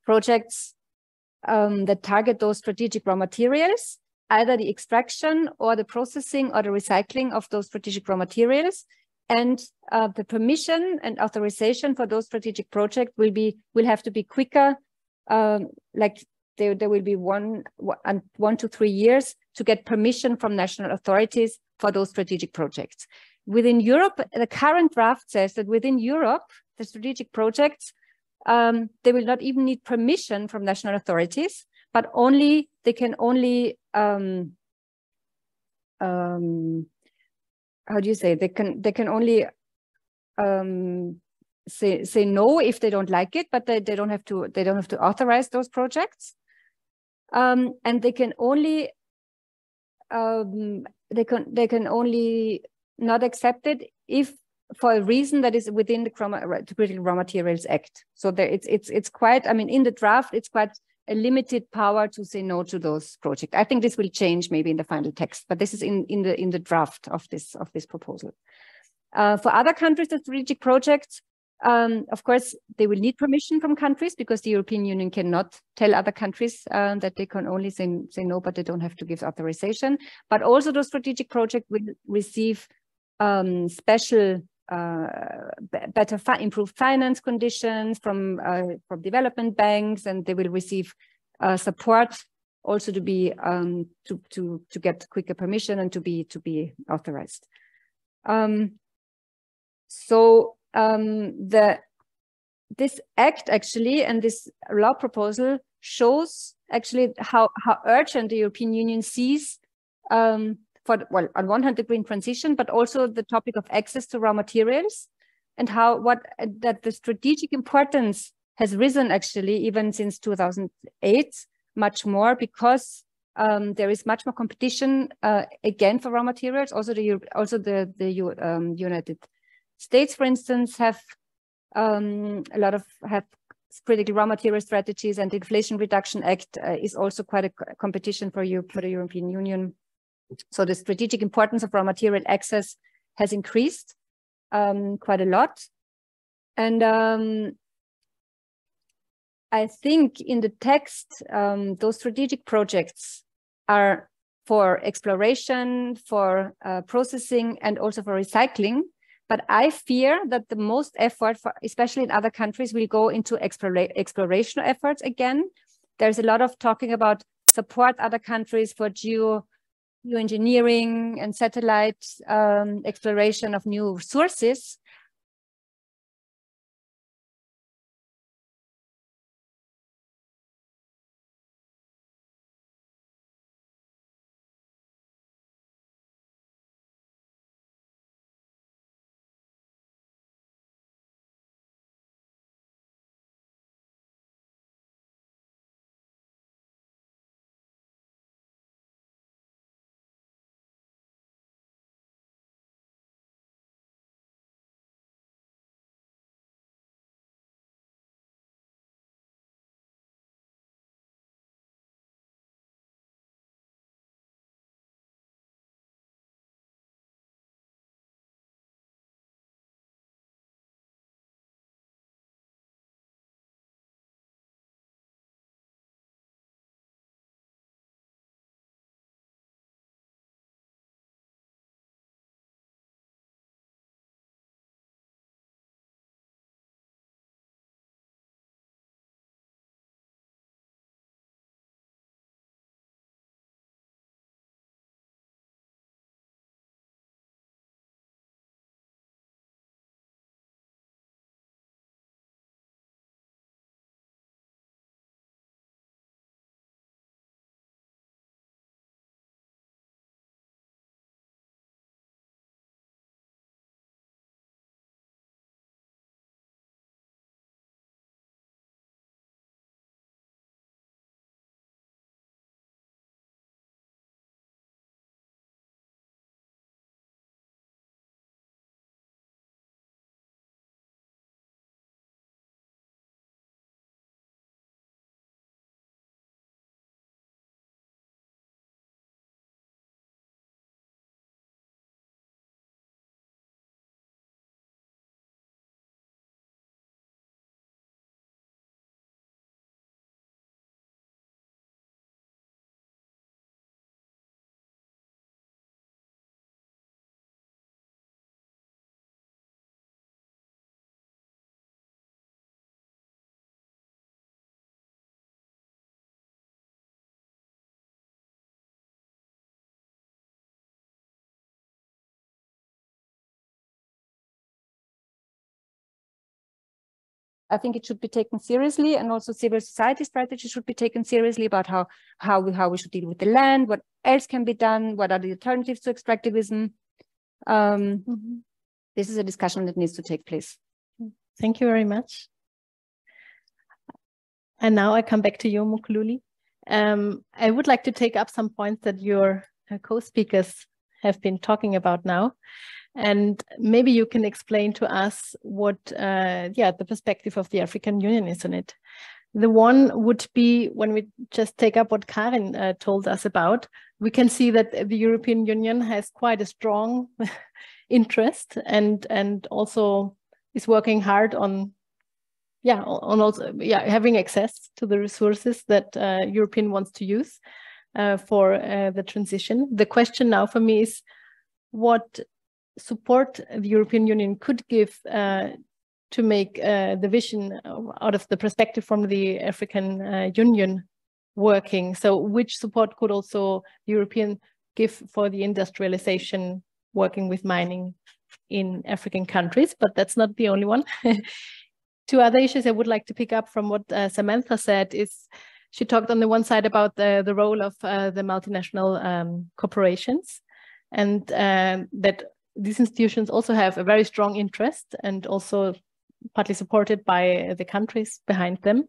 projects that target those strategic raw materials, either the extraction or the processing or the recycling of those strategic raw materials. And the permission and authorization for those strategic projects will have to be quicker. Like there will be 1 to 3 years to get permission from national authorities for those strategic projects. Within Europe, the current draft says that within Europe, the strategic projects, they will not even need permission from national authorities, but they can only how do you say? They can only say no if they don't like it, but they don't have to authorize those projects, and they can only not accept it if for a reason that is within the Critical Raw Materials Act. So there it's quite, I mean, in the draft it's quite a limited power to say no to those projects. I think this will change maybe in the final text, but this is in the draft of this proposal. For other countries, the strategic projects, of course, they will need permission from countries because the European Union cannot tell other countries that they can only say no, but they don't have to give authorization. But also those strategic projects will receive special, improved finance conditions from development banks, and they will receive support also to be to get quicker permission and to be authorized. This act actually and this law proposal shows actually how urgent the European Union sees on one hand the green transition, but also the topic of access to raw materials, and that the strategic importance has risen actually even since 2008 much more, because there is much more competition again for raw materials. Also the United States, for instance, have critical raw material strategies, and the Inflation Reduction Act is also quite a competition for the European Union. So the strategic importance of raw material access has increased quite a lot. And I think in the text, those strategic projects are for exploration, for processing, and also for recycling. But I fear that the most effort, especially in other countries, will go into exploration efforts again. There's a lot of talking about support other countries for geoengineering and satellite exploration of new resources. I think it should be taken seriously, and also civil society strategy should be taken seriously about how we should deal with the land, what else can be done, what are the alternatives to extractivism. This is a discussion that needs to take place. Thank you very much. And now I come back to you, Mukululi. I would like to take up some points that your co-speakers have been talking about now. And maybe you can explain to us what the perspective of the African Union is on it. The one would be, when we just take up what Karin told us about, we can see that the European Union has quite a strong interest and also is working hard on having access to the resources that European wants to use for the transition. The question now for me is what support the European Union could give to make the vision out of the perspective from the African Union working. So which support could also European give for the industrialization working with mining in African countries? But that's not the only one. Two other issues I would like to pick up from what Samantha said is she talked on the one side about the role of the multinational corporations, and that these institutions also have a very strong interest and also partly supported by the countries behind them.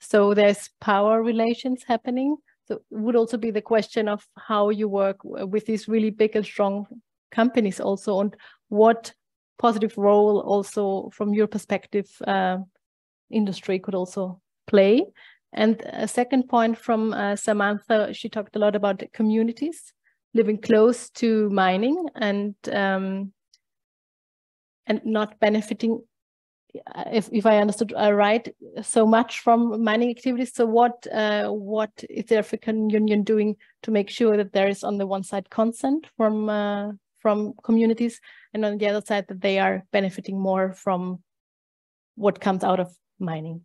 So there's power relations happening. So it would also be the question of how you work with these really big and strong companies also, and what positive role also from your perspective industry could also play. And a second point from Samantha, she talked a lot about communities living close to mining and not benefiting, if I understood right, so much from mining activities. So what is the African Union doing to make sure that there is on the one side consent from communities, and on the other side that they are benefiting more from what comes out of mining?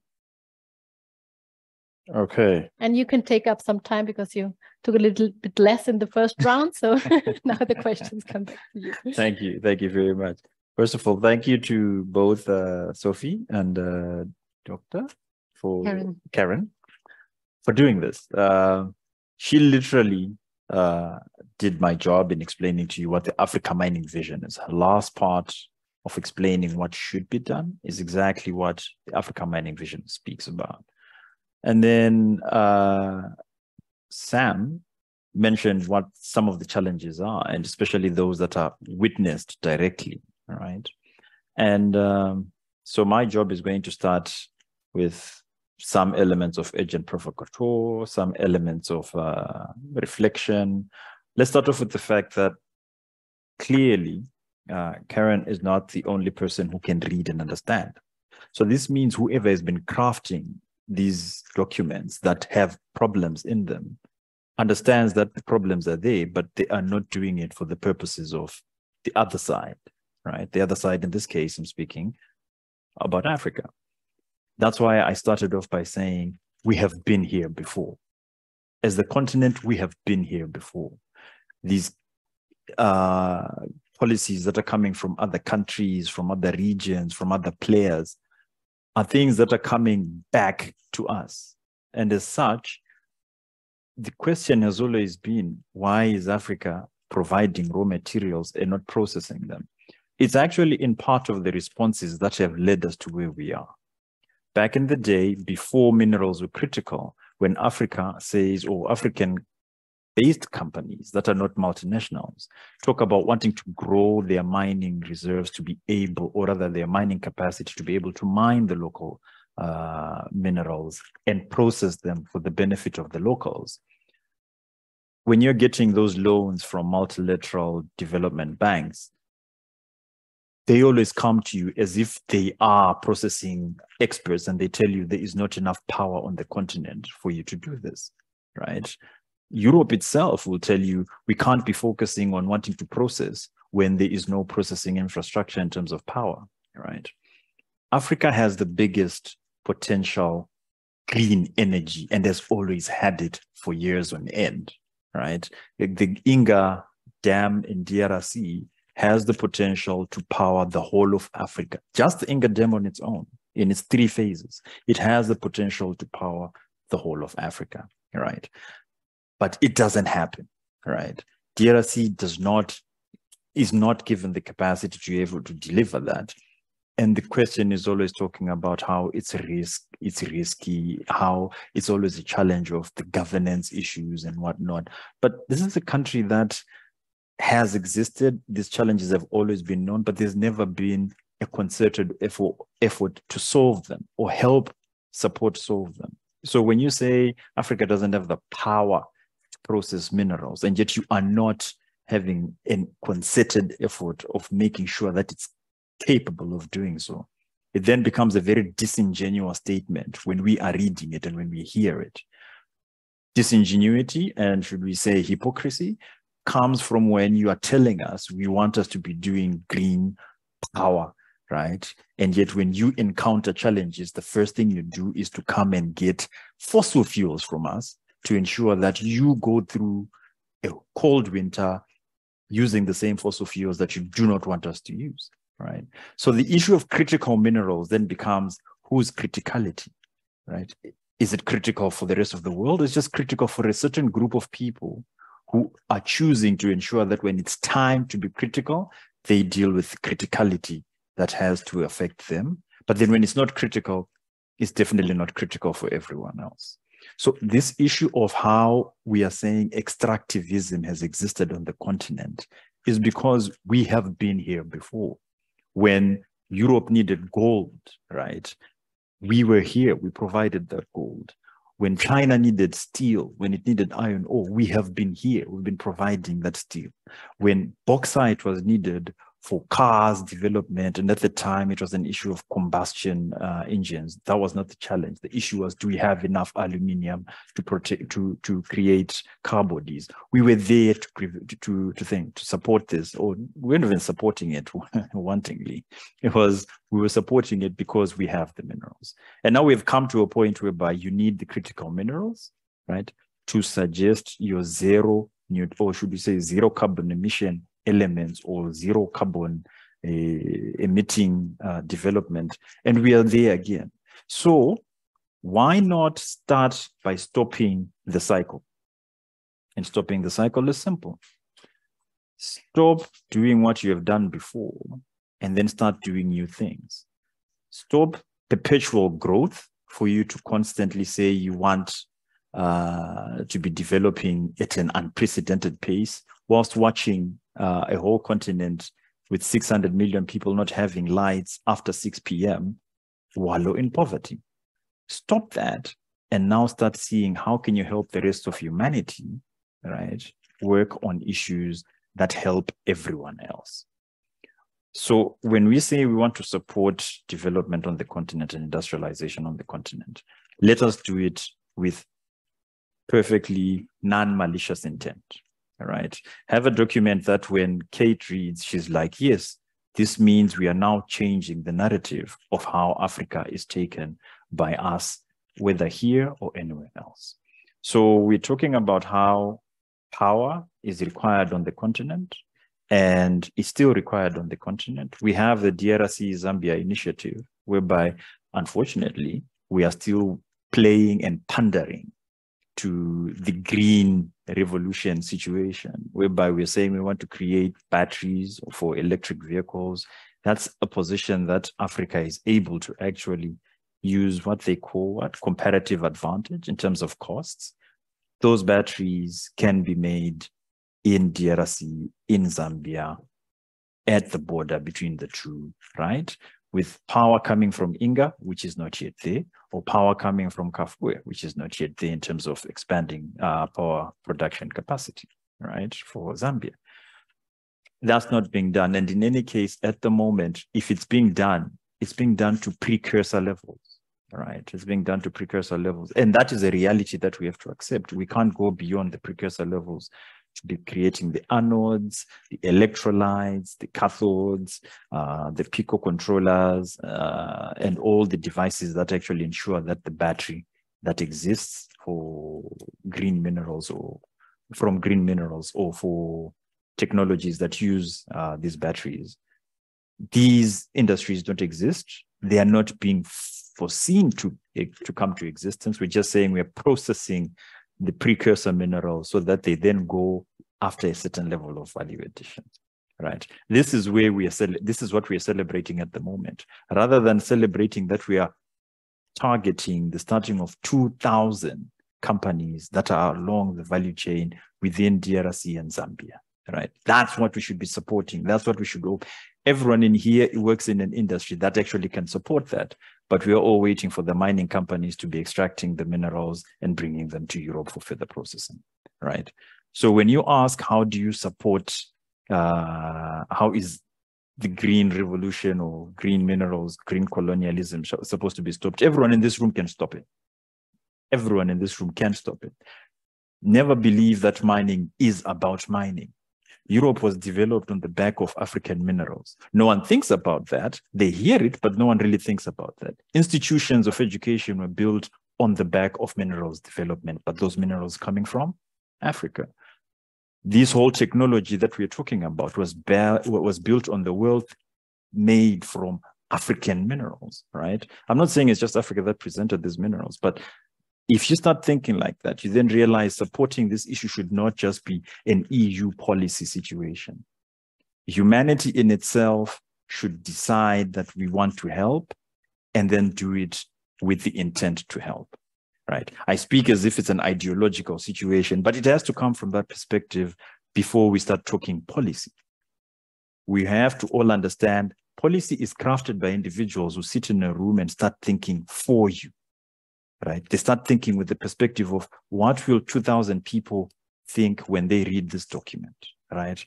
Okay. And you can take up some time because you took a little bit less in the first round. So now the questions come back to you. Thank you. Thank you very much. First of all, thank you to both Sophie and Dr. Karen for doing this. She literally did my job in explaining to you what the Africa Mining Vision is. Her last part of explaining what should be done is exactly what the Africa Mining Vision speaks about. And then Sam mentioned what some of the challenges are, and especially those that are witnessed directly, all right? And so my job is going to start with some elements of agent provocateur, some elements of reflection. Let's start off with the fact that clearly Karen is not the only person who can read and understand. So this means whoever has been crafting these documents that have problems in them understands that the problems are there, but they are not doing it for the purposes of the other side, right? The other side, in this case, I'm speaking about Africa. That's why I started off by saying we have been here before. As the continent, we have been here before. These policies that are coming from other countries, from other regions, from other players, are things that are coming back to us. And as such, the question has always been, why is Africa providing raw materials and not processing them? It's actually in part of the responses that have led us to where we are. Back in the day, before minerals were critical, when Africa says, or African-based companies that are not multinationals talk about wanting to grow their mining reserves to be able, or rather their mining capacity to be able to mine the local minerals and process them for the benefit of the locals. When you're getting those loans from multilateral development banks, they always come to you as if they are processing experts, and they tell you there is not enough power on the continent for you to do this, right? Europe itself will tell you we can't be focusing on wanting to process when there is no processing infrastructure in terms of power, right? Africa has the biggest potential clean energy and has always had it for years on end, right? The Inga Dam in DRC has the potential to power the whole of Africa. Just the Inga Dam on its own, in its 3 phases, it has the potential to power the whole of Africa, right? But it doesn't happen, right? DRC is not given the capacity to be able to deliver that. And the question is always talking about how it's risky, how it's always a challenge of the governance issues and whatnot. But this is a country that has existed. These challenges have always been known, but there's never been a concerted effort to solve them or help support solve them. So when you say Africa doesn't have the power to process minerals, and yet you are not having a concerted effort of making sure that it's capable of doing so, it then becomes a very disingenuous statement when we are reading it and when we hear it. Disingenuity, and should we say hypocrisy, comes from when you are telling us we want us to be doing green power, right? And yet when you encounter challenges, the first thing you do is to come and get fossil fuels from us to ensure that you go through a cold winter using the same fossil fuels that you do not want us to use, right? So the issue of critical minerals then becomes whose criticality, right? Is it critical for the rest of the world? It's just critical for a certain group of people who are choosing to ensure that when it's time to be critical, they deal with criticality that has to affect them. But then when it's not critical, it's definitely not critical for everyone else. So this issue of how we are saying extractivism has existed on the continent is because we have been here before. When Europe needed gold, right? We were here, we provided that gold. When China needed steel, when it needed iron ore, we have been here, we've been providing that steel. When bauxite was needed for cars development. And at the time, it was an issue of combustion engines. That was not the challenge. The issue was, do we have enough aluminium to create car bodies? We were there to support this, or we weren't even supporting it wantingly. We were supporting it because we have the minerals. And now we've come to a point whereby you need the critical minerals, right, to suggest your zero carbon emission elements or zero carbon emitting development. And we are there again. So why not start by stopping the cycle? And stopping the cycle is simple. Stop doing what you have done before and then start doing new things. Stop perpetual growth for you to constantly say you want to be developing at an unprecedented pace whilst watching a whole continent with 600 million people not having lights after 6 p.m. wallow in poverty. Stop that and now start seeing how can you help the rest of humanity, right, work on issues that help everyone else. So when we say we want to support development on the continent and industrialization on the continent, let us do it with perfectly non-malicious intent, all right? Have a document that when Kate reads, she's like, yes, this means we are now changing the narrative of how Africa is taken by us, whether here or anywhere else. So we're talking about how power is required on the continent, and it's still required on the continent. We have the DRC Zambia initiative, whereby, unfortunately, we are still playing and pandering to the green revolution situation, whereby we're saying we want to create batteries for electric vehicles. That's a position that Africa is able to actually use what they call comparative advantage in terms of costs. Those batteries can be made in DRC, in Zambia, at the border between the two, right? With power coming from Inga, which is not yet there, or power coming from Kafue, which is not yet there in terms of expanding power production capacity, right, for Zambia. That's not being done. And in any case, at the moment, if it's being done to precursor levels, right? It's being done to precursor levels. And that is a reality that we have to accept. We can't go beyond the precursor levels to be creating the anodes, the electrolytes, the cathodes, the pico controllers, and all the devices that actually ensure that the battery that exists for green minerals or from green minerals or for technologies that use these batteries. These industries don't exist. They are not being foreseen to come to existence. We're just saying we're processing the precursor minerals so that they then go after a certain level of value addition, right? This is where this is what we are celebrating at the moment. Rather than celebrating that we are targeting the starting of 2,000 companies that are along the value chain within DRC and Zambia, right? That's what we should be supporting. That's what we should hope. Everyone in here works in an industry that actually can support that, but we are all waiting for the mining companies to be extracting the minerals and bringing them to Europe for further processing, right? So when you ask, how do you support, how is the green revolution or green minerals, green colonialism supposed to be stopped? Everyone in this room can stop it. Everyone in this room can stop it. Never believe that mining is about mining. Europe was developed on the back of African minerals. No one thinks about that. They hear it, but no one really thinks about that. Institutions of education were built on the back of minerals development, but those minerals coming from Africa. This whole technology that we're talking about was built on the wealth made from African minerals, right? I'm not saying it's just Africa that presented these minerals, but if you start thinking like that, you then realize supporting this issue should not just be an EU policy situation. Humanity in itself should decide that we want to help and then do it with the intent to help, right? I speak as if it's an ideological situation, but it has to come from that perspective before we start talking policy. We have to all understand policy is crafted by individuals who sit in a room and start thinking for you. Right? They start thinking with the perspective of what will 2,000 people think when they read this document, right?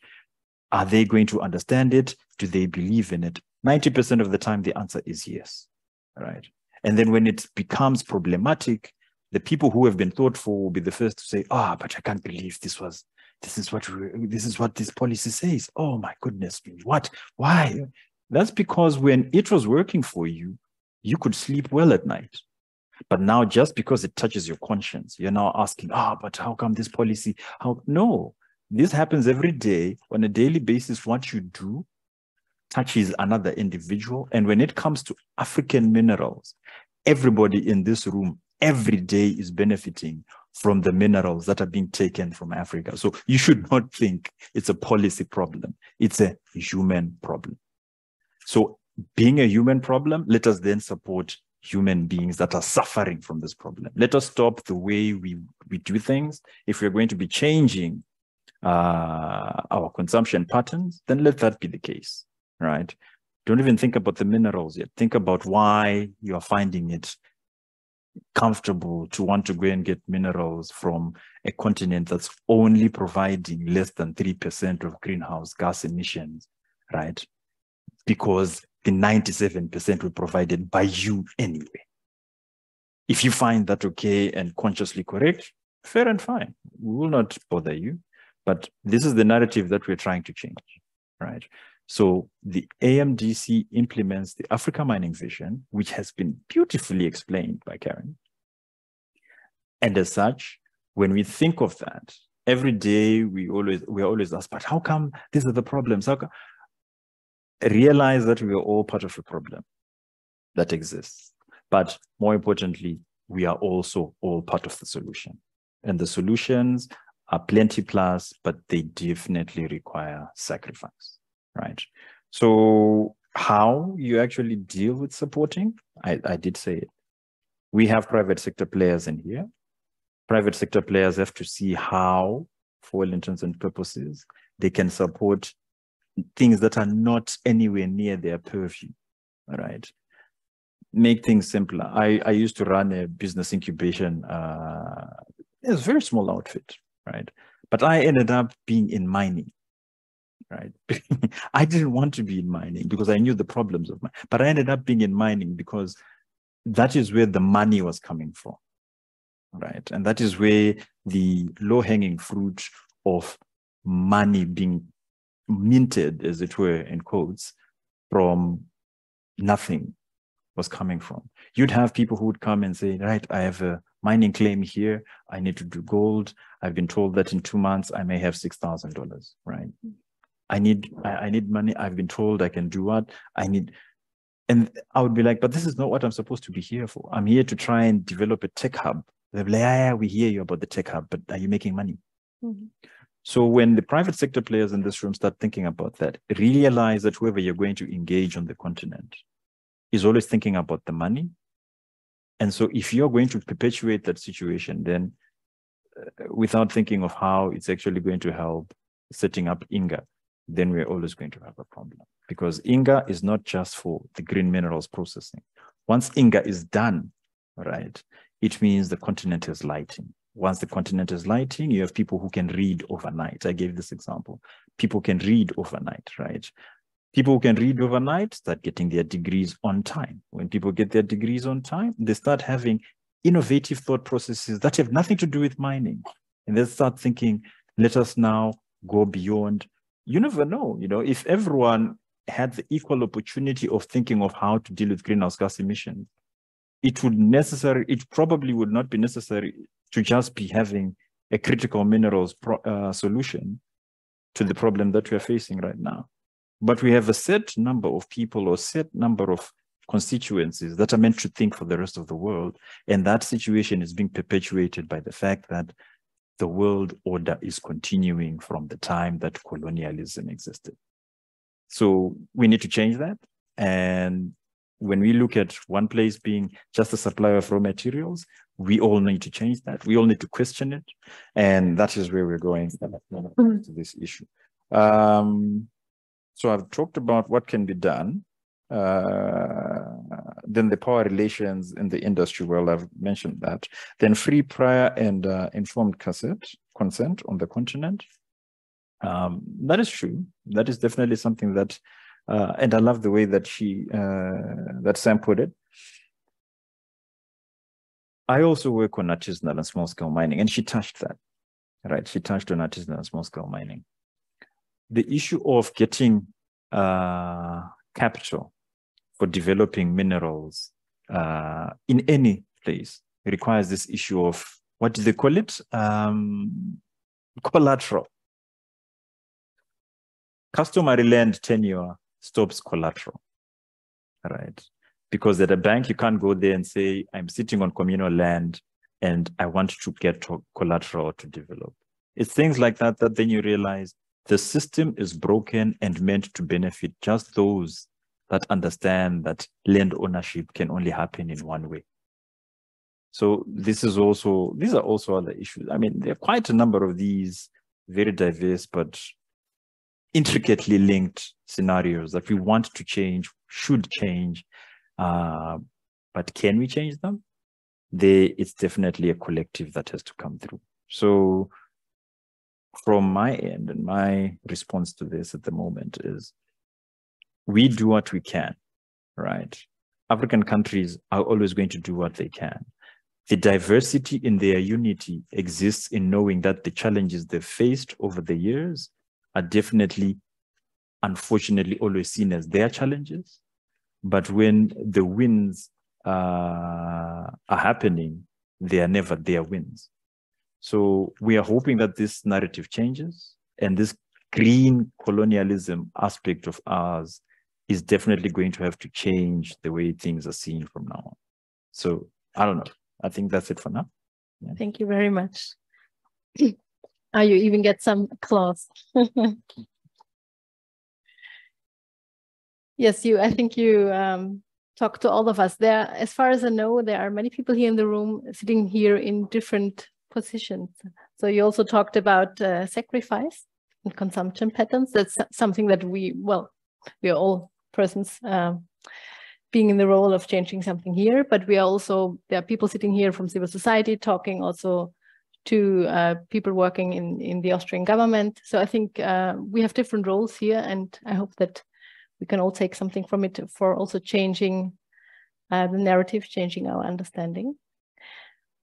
Are they going to understand it? Do they believe in it? 90% of the time, the answer is yes, right? And then when it becomes problematic, the people who have been thoughtful will be the first to say, but I can't believe this is what this policy says. Oh my goodness, what? Why? That's because when it was working for you, you could sleep well at night. But now just because it touches your conscience, you're now asking, but how come this policy? No, this happens every day on a daily basis. What you do touches another individual. And when it comes to African minerals, everybody in this room every day is benefiting from the minerals that are being taken from Africa. So you should not think it's a policy problem. It's a human problem. So being a human problem, let us then support human beings that are suffering from this problem. Let us stop the way we do things. If we're going to be changing our consumption patterns, then let that be the case, right? Don't even think about the minerals yet. Think about why you are finding it comfortable to want to go and get minerals from a continent that's only providing less than 3% of greenhouse gas emissions, right? Because the 97% were provided by you anyway. If you find that okay and consciously correct, fair and fine. We will not bother you. But this is the narrative that we're trying to change, right? So the AMDC implements the Africa Mining Vision, which has been beautifully explained by Karen. And as such, when we think of that, every day we are always asked, but how come these are the problems? How come? Realize that we are all part of a problem that exists. But more importantly, we are also all part of the solution. And the solutions are plenty plus, but they definitely require sacrifice. Right. So how you actually deal with supporting, I did say it. We have private sector players in here. Private sector players have to see how, for all intents and purposes, they can support things that are not anywhere near their purview. All right. Make things simpler. I used to run a business incubation. It's a very small outfit, right? But I ended up being in mining. Right. I didn't want to be in mining because I knew the problems of mining, but I ended up being in mining because that is where the money was coming from. Right. And that is where the low-hanging fruit of money being minted, as it were, in quotes, from nothing was coming from. You'd have people who would come and say, right, I have a mining claim here. I need to do gold. I've been told that in 2 months I may have $6,000, right? I need money. I've been told I can do what I need. And I would be like, but this is not what I'm supposed to be here for. I'm here to try and develop a tech hub. They're like, yeah, we hear you about the tech hub, but are you making money? Mm-hmm. So when the private sector players in this room start thinking about that, realize that whoever you're going to engage on the continent is always thinking about the money. And so if you're going to perpetuate that situation, then without thinking of how it's actually going to help setting up INGA, then we're always going to have a problem. Because INGA is not just for the green minerals processing. Once INGA is done, right, it means the continent is lighting. Once the continent is lighting, you have people who can read overnight. I gave this example. People can read overnight, right? People who can read overnight start getting their degrees on time. When people get their degrees on time, they start having innovative thought processes that have nothing to do with mining. And they start thinking, let us now go beyond. You never know, if everyone had the equal opportunity of thinking of how to deal with greenhouse gas emissions, it probably would not be necessary to just be having a critical minerals solution to the problem that we are facing right now. But we have a set number of people or set number of constituencies that are meant to think for the rest of the world. And that situation is being perpetuated by the fact that the world order is continuing from the time that colonialism existed. So we need to change that. And when we look at one place being just a supplier of raw materials, we all need to change that. We all need to question it. And that is where we're going to this issue. So I've talked about what can be done. Then the power relations in the industry, well, I've mentioned that. Then free, prior, and informed consent on the continent. That is true. That is definitely something that, and I love the way that that Sam put it. I also work on artisanal and small-scale mining, and she touched that, right? She touched on artisanal and small-scale mining. The issue of getting capital for developing minerals in any place requires this issue of, what do they call it? Collateral. Customary land tenure stops collateral, right? Because at a bank, you can't go there and say, I'm sitting on communal land and I want to get collateral to develop. It's things like that that then you realize the system is broken and meant to benefit just those that understand that land ownership can only happen in one way. So these are also other issues. I mean, there are quite a number of these very diverse but intricately linked scenarios that we want to change, should change. But can we change them? It's definitely a collective that has to come through. So from my end, and my response to this at the moment is, we do what we can, right? African countries are always going to do what they can. The diversity in their unity exists in knowing that the challenges they've faced over the years are definitely, unfortunately, always seen as their challenges. But when the wins are happening, they are never their wins. So we are hoping that this narrative changes, and this green colonialism aspect of ours is definitely going to have to change the way things are seen from now on. So I don't know. I think that's it for now. Yeah. Thank you very much. You even get some applause. Yes, I think you talked to all of us. There, as far as I know, there are many people here in the room sitting here in different positions. So you also talked about sacrifice and consumption patterns. That's something that we are all persons being in the role of changing something here, but there are people sitting here from civil society talking also to people working in the Austrian government. So I think we have different roles here, and I hope that we can all take something from it for also changing the narrative, changing our understanding.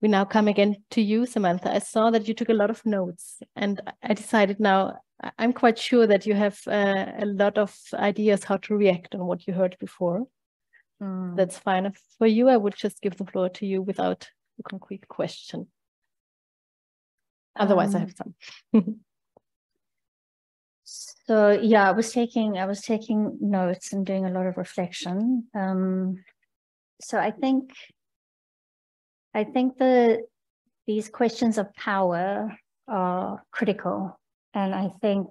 We now come again to you, Samantha. I saw that you took a lot of notes, and I decided now, I'm quite sure that you have a lot of ideas how to react on what you heard before. That's fine. For you, I would just give the floor to you without a concrete question. Otherwise, I have some. So yeah, I was taking notes and doing a lot of reflection. So I think these questions of power are critical, and I think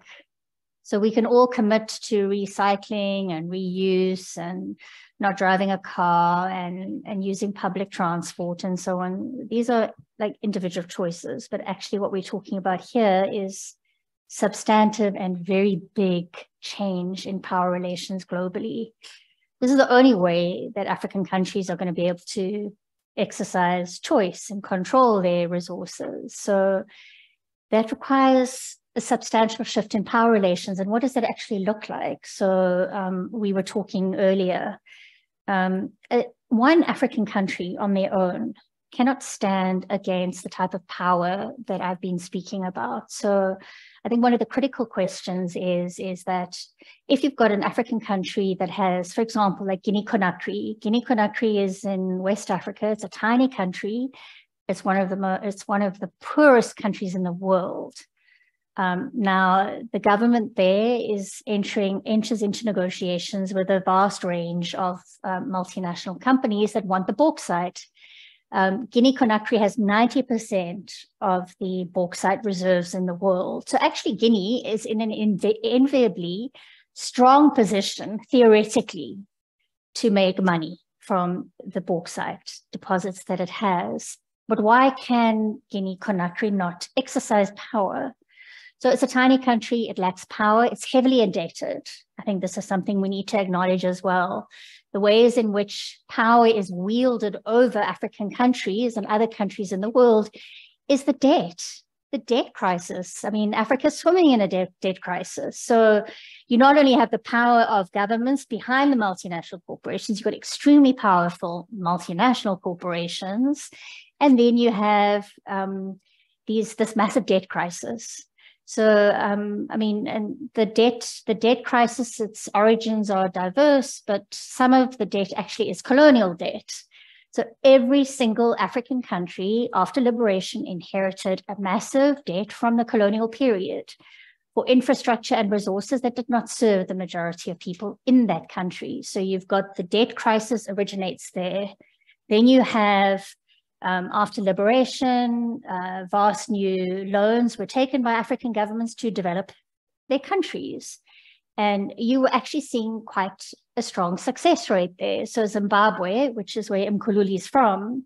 so we can all commit to recycling and reuse and not driving a car and using public transport and so on. These are like individual choices, but actually what we're talking about here is substantive and very big change in power relations globally. This is the only way that African countries are going to be able to exercise choice and control their resources. So that requires a substantial shift in power relations. And what does that actually look like? So we were talking earlier, one African country on their own cannot stand against the type of power that I've been speaking about. So I think one of the critical questions is that if you've got an African country that has, for example, like Guinea-Conakry. Guinea-Conakry is in West Africa. It's a tiny country. It's one of the poorest countries in the world. Now, the government there enters into negotiations with a vast range of multinational companies that want the bauxite. Guinea-Conakry has 90% of the bauxite reserves in the world. So actually Guinea is in an enviably strong position, theoretically, to make money from the bauxite deposits that it has. But why can Guinea-Conakry not exercise power? So it's a tiny country, it lacks power, it's heavily indebted. I think this is something we need to acknowledge as well. The ways in which power is wielded over African countries and other countries in the world is the debt. the debt crisis. I mean, Africa's swimming in a debt crisis. So you not only have the power of governments behind the multinational corporations, you've got extremely powerful multinational corporations, and then you have this massive debt crisis. So, I mean, and the debt crisis, its origins are diverse, but some of the debt actually is colonial debt. So every single African country after liberation inherited a massive debt from the colonial period for infrastructure and resources that did not serve the majority of people in that country. So you've got the debt crisis originates there. Then you have, after liberation, vast new loans were taken by African governments to develop their countries. And you were actually seeing quite a strong success rate there. So Zimbabwe, which is where Mkhululi is from,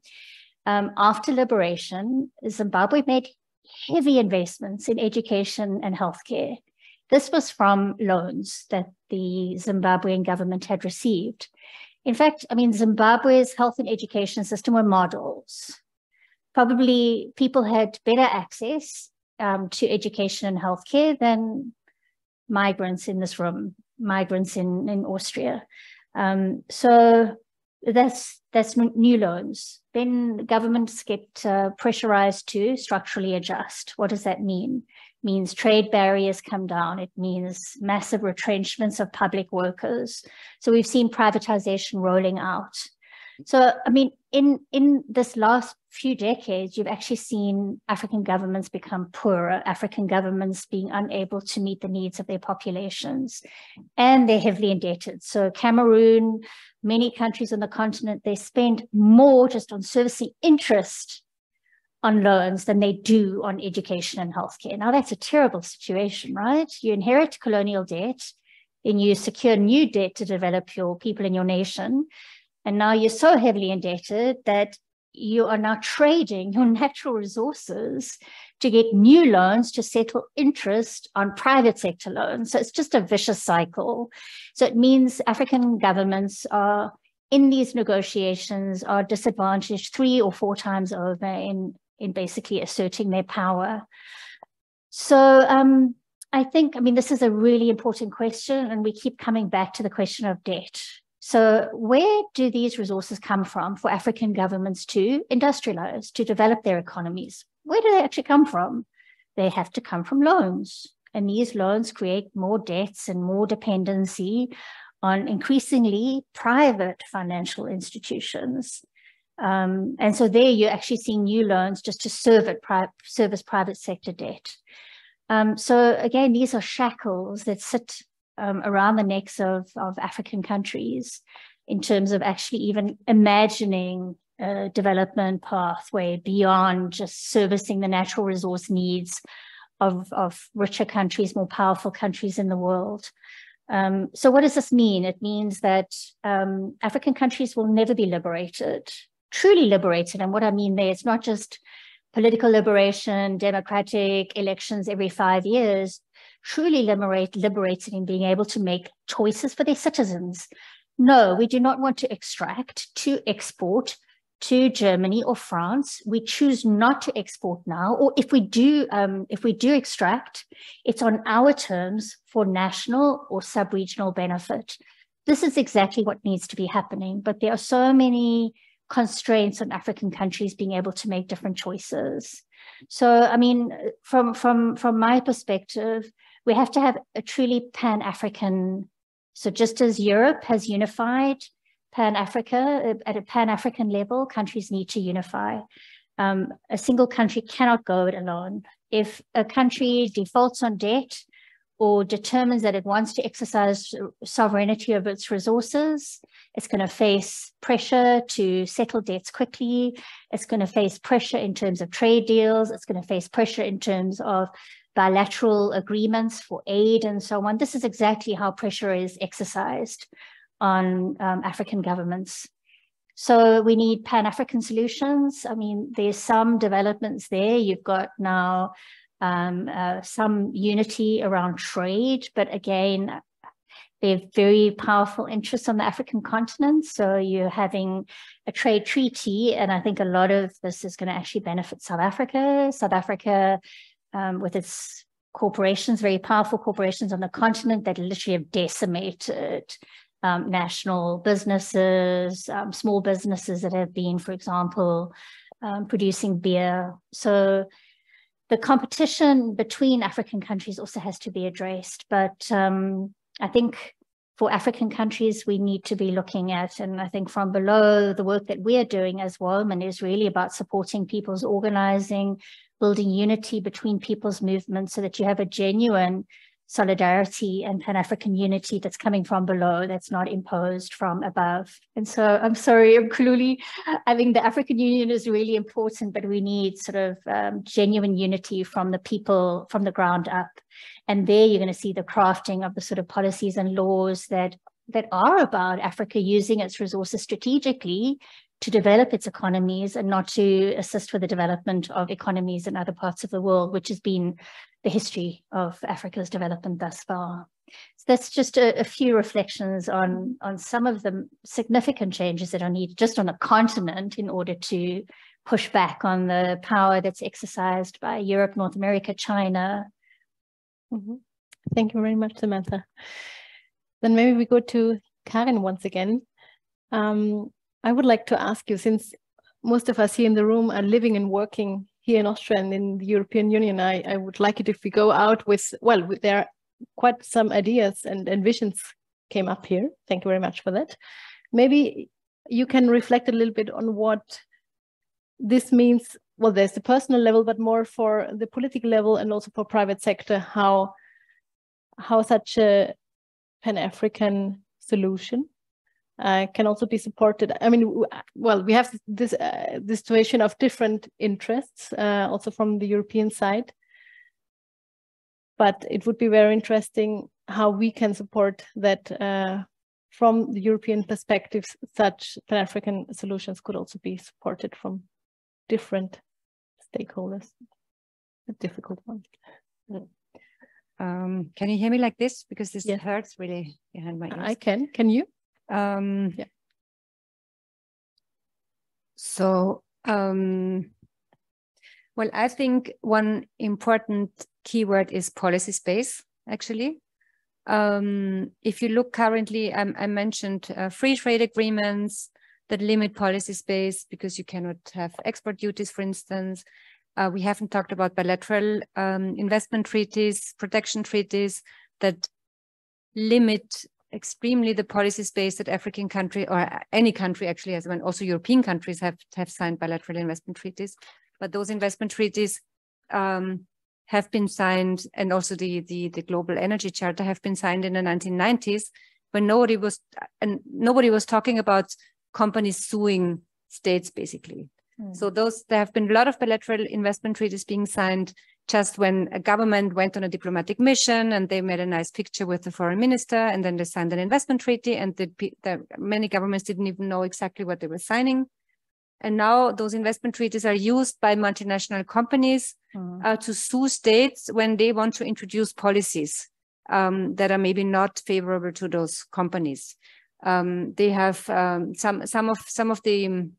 after liberation, Zimbabwe made heavy investments in education and healthcare. This was from loans that the Zimbabwean government had received. In fact, I mean, Zimbabwe's health and education system were models. Probably people had better access to education and healthcare than migrants in this room, migrants in Austria. So that's new loans. Then governments get pressurized to structurally adjust. What does that mean? It means trade barriers come down. It means massive retrenchments of public workers. So we've seen privatization rolling out. So, I mean, in this last few decades, you've actually seen African governments become poorer, African governments being unable to meet the needs of their populations, and they're heavily indebted. So Cameroon, many countries on the continent, they spend more just on servicing interest on loans than they do on education and healthcare. Now, that's a terrible situation, right? You inherit colonial debt, then you secure new debt to develop your people in your nation. And now you're so heavily indebted that you are now trading your natural resources to get new loans to settle interest on private sector loans. So it's just a vicious cycle. So it means African governments are in these negotiations are disadvantaged 3 or 4 times over in basically asserting their power. So I think, I mean, this is a really important question, and we keep coming back to the question of debt. So where do these resources come from for African governments to industrialize, to develop their economies? Where do they actually come from? They have to come from loans. And these loans create more debts and more dependency on increasingly private financial institutions. And so there you're actually seeing new loans just to service private sector debt. So again, these are shackles that sit around the necks of African countries in terms of actually even imagining a development pathway beyond just servicing the natural resource needs of richer countries, more powerful countries in the world. So what does this mean? It means that African countries will never be liberated, truly liberated. And what I mean there, it's not just political liberation, democratic elections every 5 years, truly liberated in being able to make choices for their citizens. No, we do not want to extract, to export to Germany or France. We choose not to export now, or if we do extract, it's on our terms for national or sub-regional benefit. This is exactly what needs to be happening, but there are so many constraints on African countries being able to make different choices. So, I mean, from my perspective, we have to have a truly Pan-African, so just as Europe has unified Pan-Africa, at a Pan-African level, countries need to unify. A single country cannot go it alone. If a country defaults on debt or determines that it wants to exercise sovereignty over its resources, it's going to face pressure to settle debts quickly. It's going to face pressure in terms of trade deals. It's going to face pressure in terms of bilateral agreements for aid and so on. This is exactly how pressure is exercised on African governments. So we need Pan-African solutions. I mean, there's some developments there. You've got now some unity around trade, but again, they have very powerful interests on the African continent. So you're having a trade treaty, and I think a lot of this is going to actually benefit South Africa. South Africa with its corporations, very powerful corporations on the continent that literally have decimated national businesses, small businesses that have been, for example, producing beer. So the competition between African countries also has to be addressed. But I think for African countries, we need to be looking at, and I think from below, the work that we're doing as WOMAN is really about supporting people's organizing, building unity between people's movements so that you have a genuine solidarity and Pan-African unity that's coming from below, that's not imposed from above. And so I'm sorry, Mkhululi, I think the African Union is really important, but we need sort of genuine unity from the people, from the ground up. And there you're going to see the crafting of the sort of policies and laws that are about Africa using its resources strategically to develop its economies and not to assist with the development of economies in other parts of the world, which has been the history of Africa's development thus far. So that's just a few reflections on some of the significant changes that are needed just on a continent in order to push back on the power that's exercised by Europe, North America, China. Mm-hmm. Thank you very much, Samantha. Then maybe we go to Karin once again. I would like to ask you, since most of us here in the room are living and working here in Austria and in the European Union, I would like it if we go out with, well, there are quite some ideas and visions came up here. Thank you very much for that. Maybe you can reflect a little bit on what this means. Well, there's the personal level, but more for the political level and also for private sector, how such a Pan-African solution can also be supported. I mean, well, we have this situation of different interests also from the European side, but it would be very interesting how we can support that from the European perspectives. Such Pan-African solutions could also be supported from different stakeholders. A difficult one. Can you hear me like this? Because this hurts really behind my ears. I can. Can you? Yeah. So, well, I think one important keyword is policy space, actually. If you look currently, I mentioned free trade agreements that limit policy space because you cannot have export duties, for instance. We haven't talked about bilateral investment treaties, protection treaties that limit extremely the policy space that African country or any country actually has, when also European countries have signed bilateral investment treaties. But those investment treaties have been signed, and also the Global Energy Charter have been signed in the 1990s, when nobody was talking about companies suing states, basically. So there have been a lot of bilateral investment treaties being signed just when a government went on a diplomatic mission and they made a nice picture with the foreign minister, and then they signed an investment treaty, and many governments didn't even know exactly what they were signing. And now those investment treaties are used by multinational companies to sue states when they want to introduce policies that are maybe not favorable to those companies. They have some of the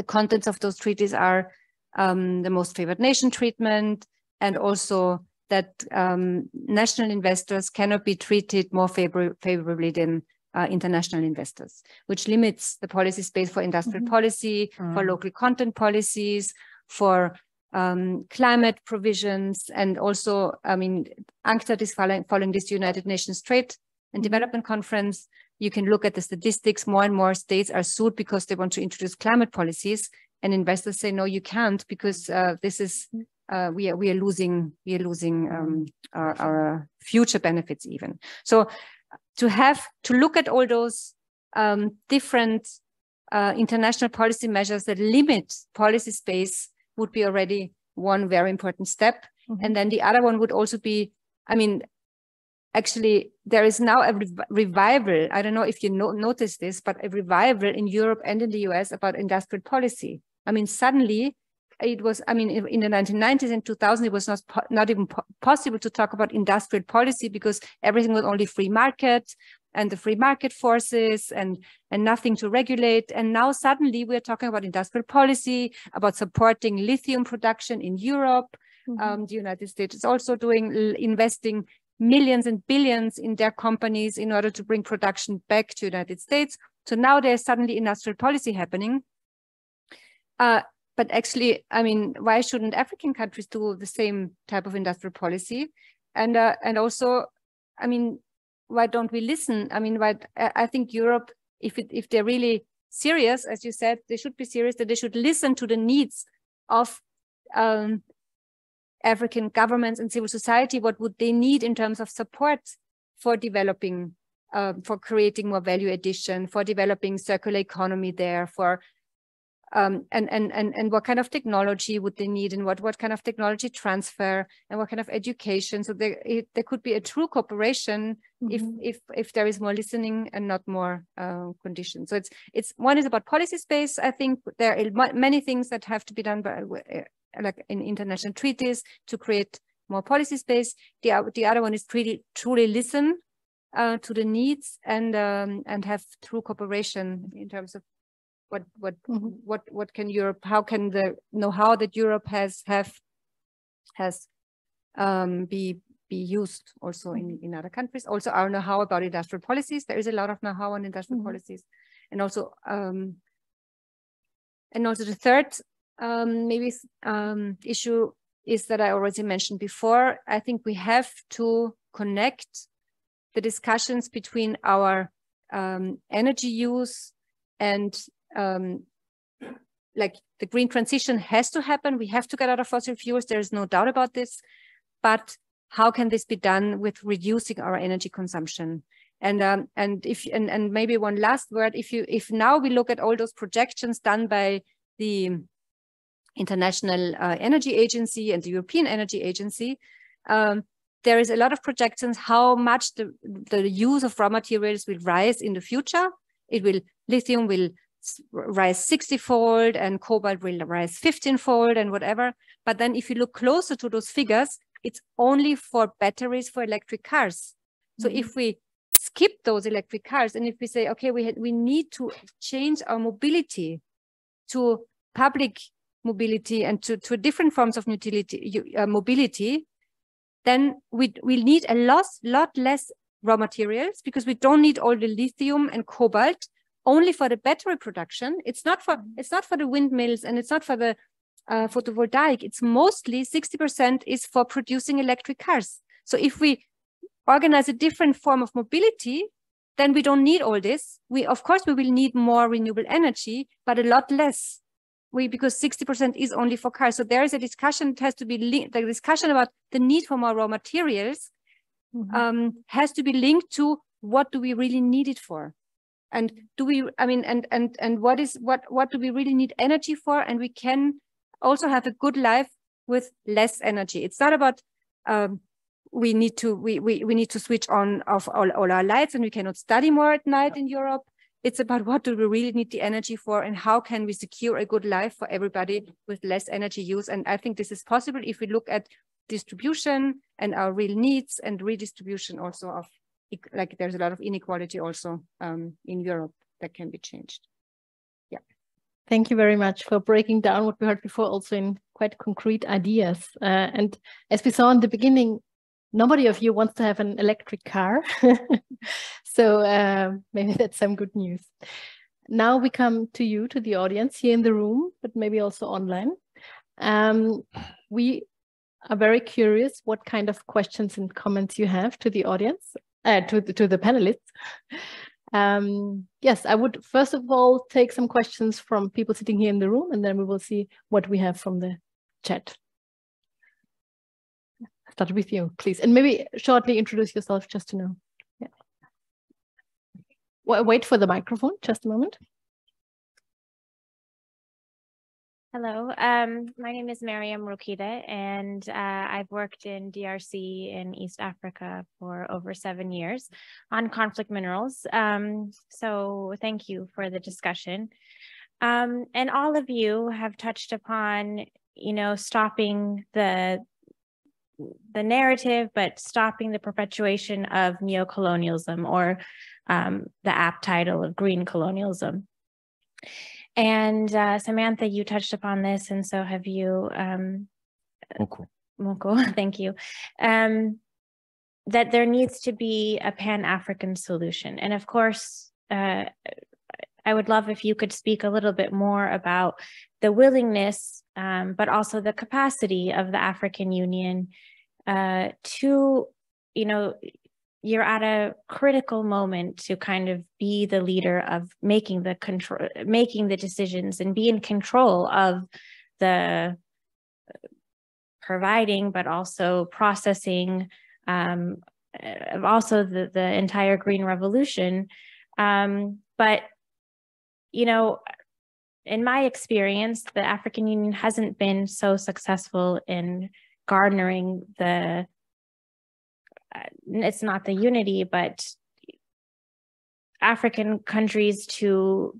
contents of those treaties are the most favored nation treatment, and also that national investors cannot be treated more favorably than international investors, which limits the policy space for industrial policy, for local content policies, for climate provisions, and also, I mean, UNCTAD is following this United Nations Trade and Development Conference. You can look at the statistics. More and more states are sued because they want to introduce climate policies, and investors say, no, you can't, because this is we are losing our future benefits even. So to look at all those different international policy measures that limit policy space would be already one very important step. And then the other one would also be, I mean, actually, there is now a revival. I don't know if you notice this, but a revival in Europe and in the US about industrial policy. I mean, suddenly it was, I mean, in the 1990s and 2000, it was not even possible to talk about industrial policy because everything was only free market and the free market forces and nothing to regulate. And now suddenly we're talking about industrial policy, about supporting lithium production in Europe, The United States is also investing millions and billions in their companies in order to bring production back to the United States. So now there's suddenly industrial policy happening. But actually, I mean, why shouldn't African countries do the same type of industrial policy? And also, I mean, why don't we listen? I mean, I think Europe, if they're really serious, as you said, they should be serious, that they should listen to the needs of African governments and civil society. What would they need in terms of support for developing, for creating more value addition, for developing circular economy there, for and what kind of technology would they need, and what kind of technology transfer, and what kind of education. So there could be a true cooperation if there is more listening and not more conditions. So it's one is about policy space. I think there are many things that have to be done by like in international treaties to create more policy space. The other one is truly listen to the needs and have true cooperation in terms of what can Europe, how can the know-how that Europe has be used also in other countries. Also our know-how about industrial policies. There is a lot of know-how on industrial policies, and also the third issue is that I already mentioned before. I think we have to connect the discussions between our energy use and like the green transition has to happen. We have to get out of fossil fuels. There is no doubt about this. But how can this be done with reducing our energy consumption? And maybe one last word. If now we look at all those projections done by the International Energy Agency and the European Energy Agency, there is a lot of projections how much the use of raw materials will rise in the future. Lithium will rise 60-fold and cobalt will rise 15-fold and whatever. But then if you look closer to those figures, it's only for batteries for electric cars. So if we skip those electric cars and if we say, okay, we need to change our mobility to public mobility and to different forms of mobility, then we'll need a lot less raw materials, because we don't need all the lithium and cobalt only for the battery production. It's not for the windmills, and it's not for the photovoltaic. It's mostly 60% is for producing electric cars. So if we organize a different form of mobility, then we don't need all this. Of course we will need more renewable energy, but a lot less. Because 60% is only for cars. So there is a discussion, it has to be linked, the discussion about the need for more raw materials has to be linked to what do we really need it for? And do we, I mean, and what do we really need energy for? And we can also have a good life with less energy. It's not about we need to switch on off all our lights and we cannot study more at night in Europe. It's about what do we really need the energy for, and how can we secure a good life for everybody with less energy use. And I think this is possible if we look at distribution and our real needs and redistribution also of, like there's a lot of inequality also in Europe that can be changed. Yeah. Thank you very much for breaking down what we heard before also in quite concrete ideas. And as we saw in the beginning, nobody of you wants to have an electric car. So maybe that's some good news. Now we come to you, to the audience here in the room, but maybe also online. We are very curious what kind of questions and comments you have to the audience, to the panelists. Yes, I would first of all take some questions from people sitting here in the room, and then we will see what we have from the chat. Start with you, please, and maybe shortly introduce yourself just to know. Yeah. Well, wait for the microphone, just a moment. Hello, my name is Mariam Rokida, and I've worked in DRC in East Africa for over 7 years on conflict minerals. So thank you for the discussion. And all of you have touched upon, you know, stopping the narrative, but stopping the perpetuation of neocolonialism, or the apt title of green colonialism. And Samantha, you touched upon this, and so have you, Moko, thank you. That there needs to be a Pan-African solution. And of course, I would love if you could speak a little bit more about the willingness, but also the capacity of the African Union to, you know, you're at a critical moment to kind of be the leader of making the decisions and be in control of the providing, but also processing, also the entire green revolution. But, you know, in my experience, the African Union hasn't been so successful in garnering the, it's not the unity, but African countries to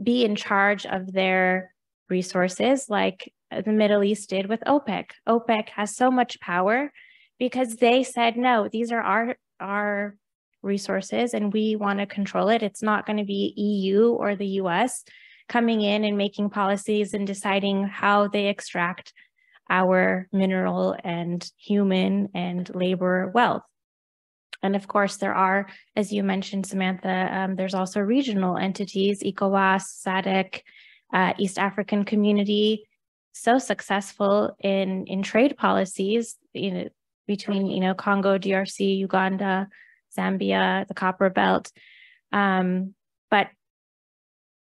be in charge of their resources like the Middle East did with OPEC. OPEC has so much power because they said, no, these are our resources and we want to control it. It's not going to be EU or the US coming in and making policies and deciding how they extract our mineral and human and labor wealth. And of course, there are, as you mentioned, Samantha, there's also regional entities, ECOWAS, SADC, East African Community, so successful in trade policies, between, Congo, DRC, Uganda, Zambia, the Copper Belt. But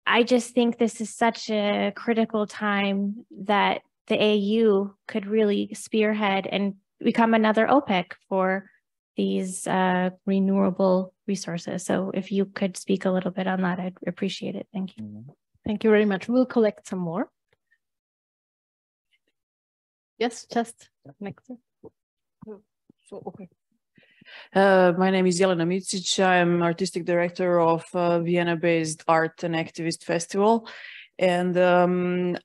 I just think this is such a critical time that the AU could really spearhead and become another OPEC for these renewable resources. So if you could speak a little bit on that, I'd appreciate it. Thank you. Thank you very much. We'll collect some more. Yes, just next. So, okay. My name is Jelena Micic. I'm artistic director of Vienna-based Art and Activist Festival. And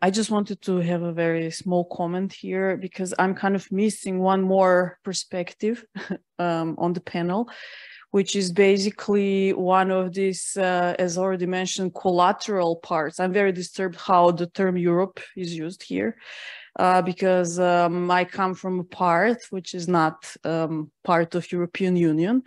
I just wanted to have a very small comment here because I'm kind of missing one more perspective on the panel, which is basically one of these, as already mentioned, collateral parts. I'm very disturbed how the term Europe is used here. Because I come from a part which is not part of European Union.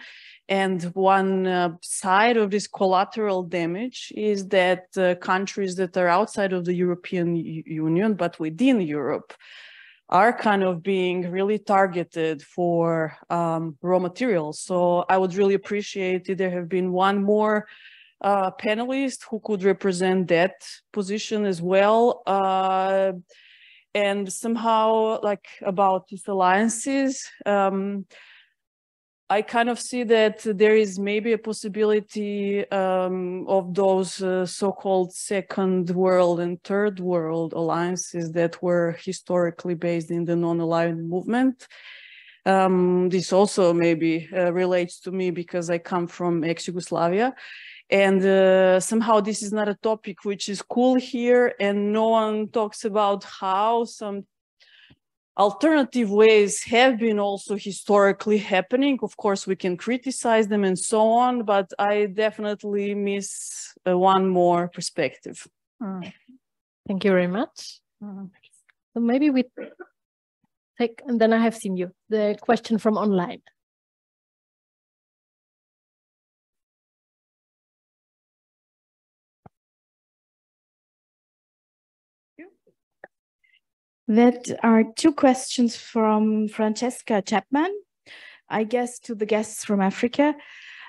And one side of this collateral damage is that countries that are outside of the European Union, but within Europe, are kind of being really targeted for raw materials. So I would really appreciate if there have been one more panelist who could represent that position as well. And somehow, like about these alliances, I kind of see that there is maybe a possibility of those so-called second world and third world alliances that were historically based in the non-aligned movement. This also maybe relates to me because I come from ex-Yugoslavia. And somehow this is not a topic which is cool here, and no one talks about how some alternative ways have been also historically happening. Of course, we can criticize them and so on, but I definitely miss one more perspective. Thank you very much. So maybe we take, and then I have seen you, the question from online. That are two questions from Francesca Chapman, I guess, to the guests from Africa.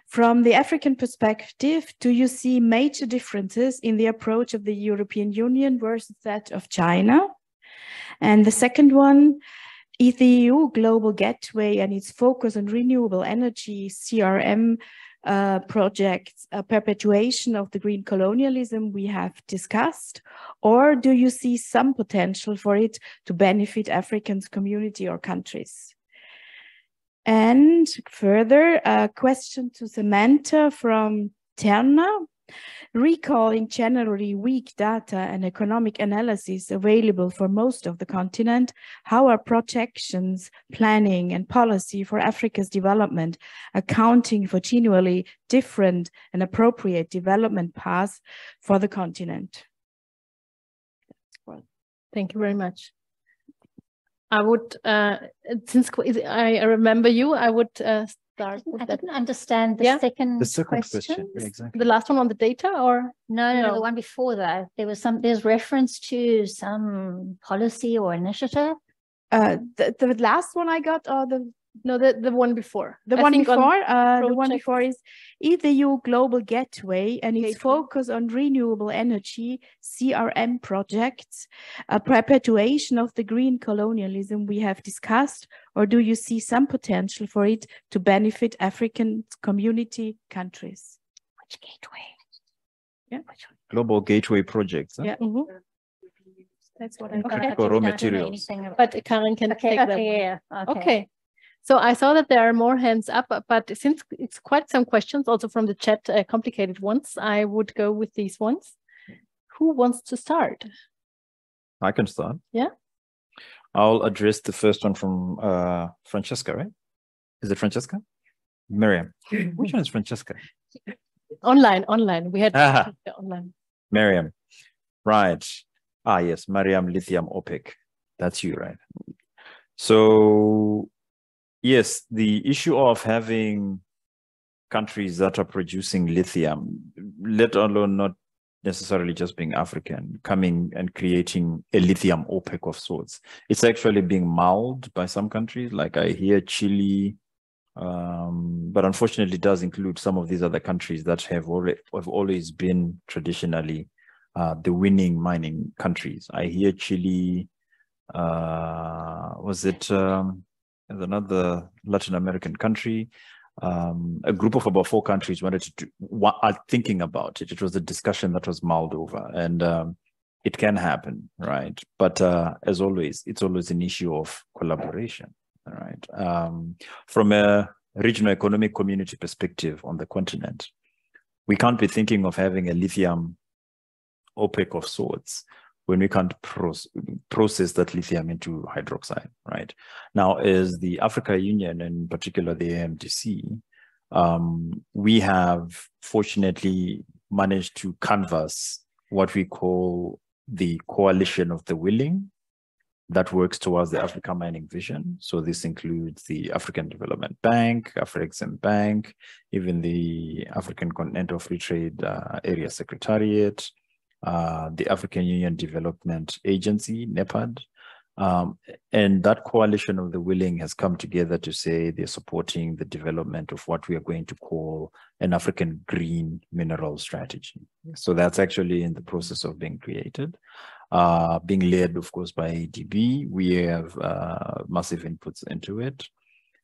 From the African perspective, do you see major differences in the approach of the European Union versus that of China? And the second one, is the EU Global Gateway and its focus on renewable energy, CRM projects, a perpetuation of the green colonialism we have discussed, or do you see some potential for it to benefit Africans, community or countries? And further, a question to Samantha from Terna. Recalling generally weak data and economic analysis available for most of the continent, how are projections, planning and policy for Africa's development accounting for genuinely different and appropriate development paths for the continent? Thank you very much. I would, since I remember you, I would start with I that. didn't understand the second question. Yeah, exactly. The last one on the data, or no, the one before that. There's reference to some policy or initiative. The last one I got, or the one before. The one before is ETHU Global Gateway, and its focus on renewable energy, CRM projects, a perpetuation of the green colonialism we have discussed, or do you see some potential for it to benefit African community countries? Which gateway? Yeah. Global Gateway projects. Huh? Yeah. That's what I critical raw materials. But Karen can take them. Yeah. Okay. So I saw that there are more hands up, but since it's quite some questions also from the chat, complicated ones, I would go with these ones. Who wants to start? I can start. Yeah. I'll address the first one from Francesca, right? Is it Francesca? Miriam. Which one is Francesca? Online. We had online. Miriam. Right. Ah, yes. Miriam Lithium OPEC. That's you, right? So yes, the issue of having countries that are producing lithium, let alone not necessarily just being African, coming and creating a lithium OPEC of sorts. It's actually being mulled by some countries, like I hear Chile, but unfortunately it does include some of these other countries that have always been traditionally the winning mining countries. I hear Chile, there's another Latin American country, a group of about 4 countries wanted to are thinking about it. It was a discussion that was mulled over, and it can happen, right? But as always, it's always an issue of collaboration, right? From a regional economic community perspective on the continent, we can't be thinking of having a lithium OPEC of sorts when we can't process that lithium into hydroxide, right? Now, as the Africa Union, and in particular the AMDC, we have fortunately managed to canvass what we call the coalition of the willing that works towards the Africa Mining Vision. So this includes the African Development Bank, Afrexim Bank, even the African Continental Free Trade Area Secretariat, the African Union Development Agency, NEPAD, and that coalition of the willing has come together to say they're supporting the development of what we are going to call an African green mineral strategy. So that's actually in the process of being created, being led, of course, by ADB. We have massive inputs into it.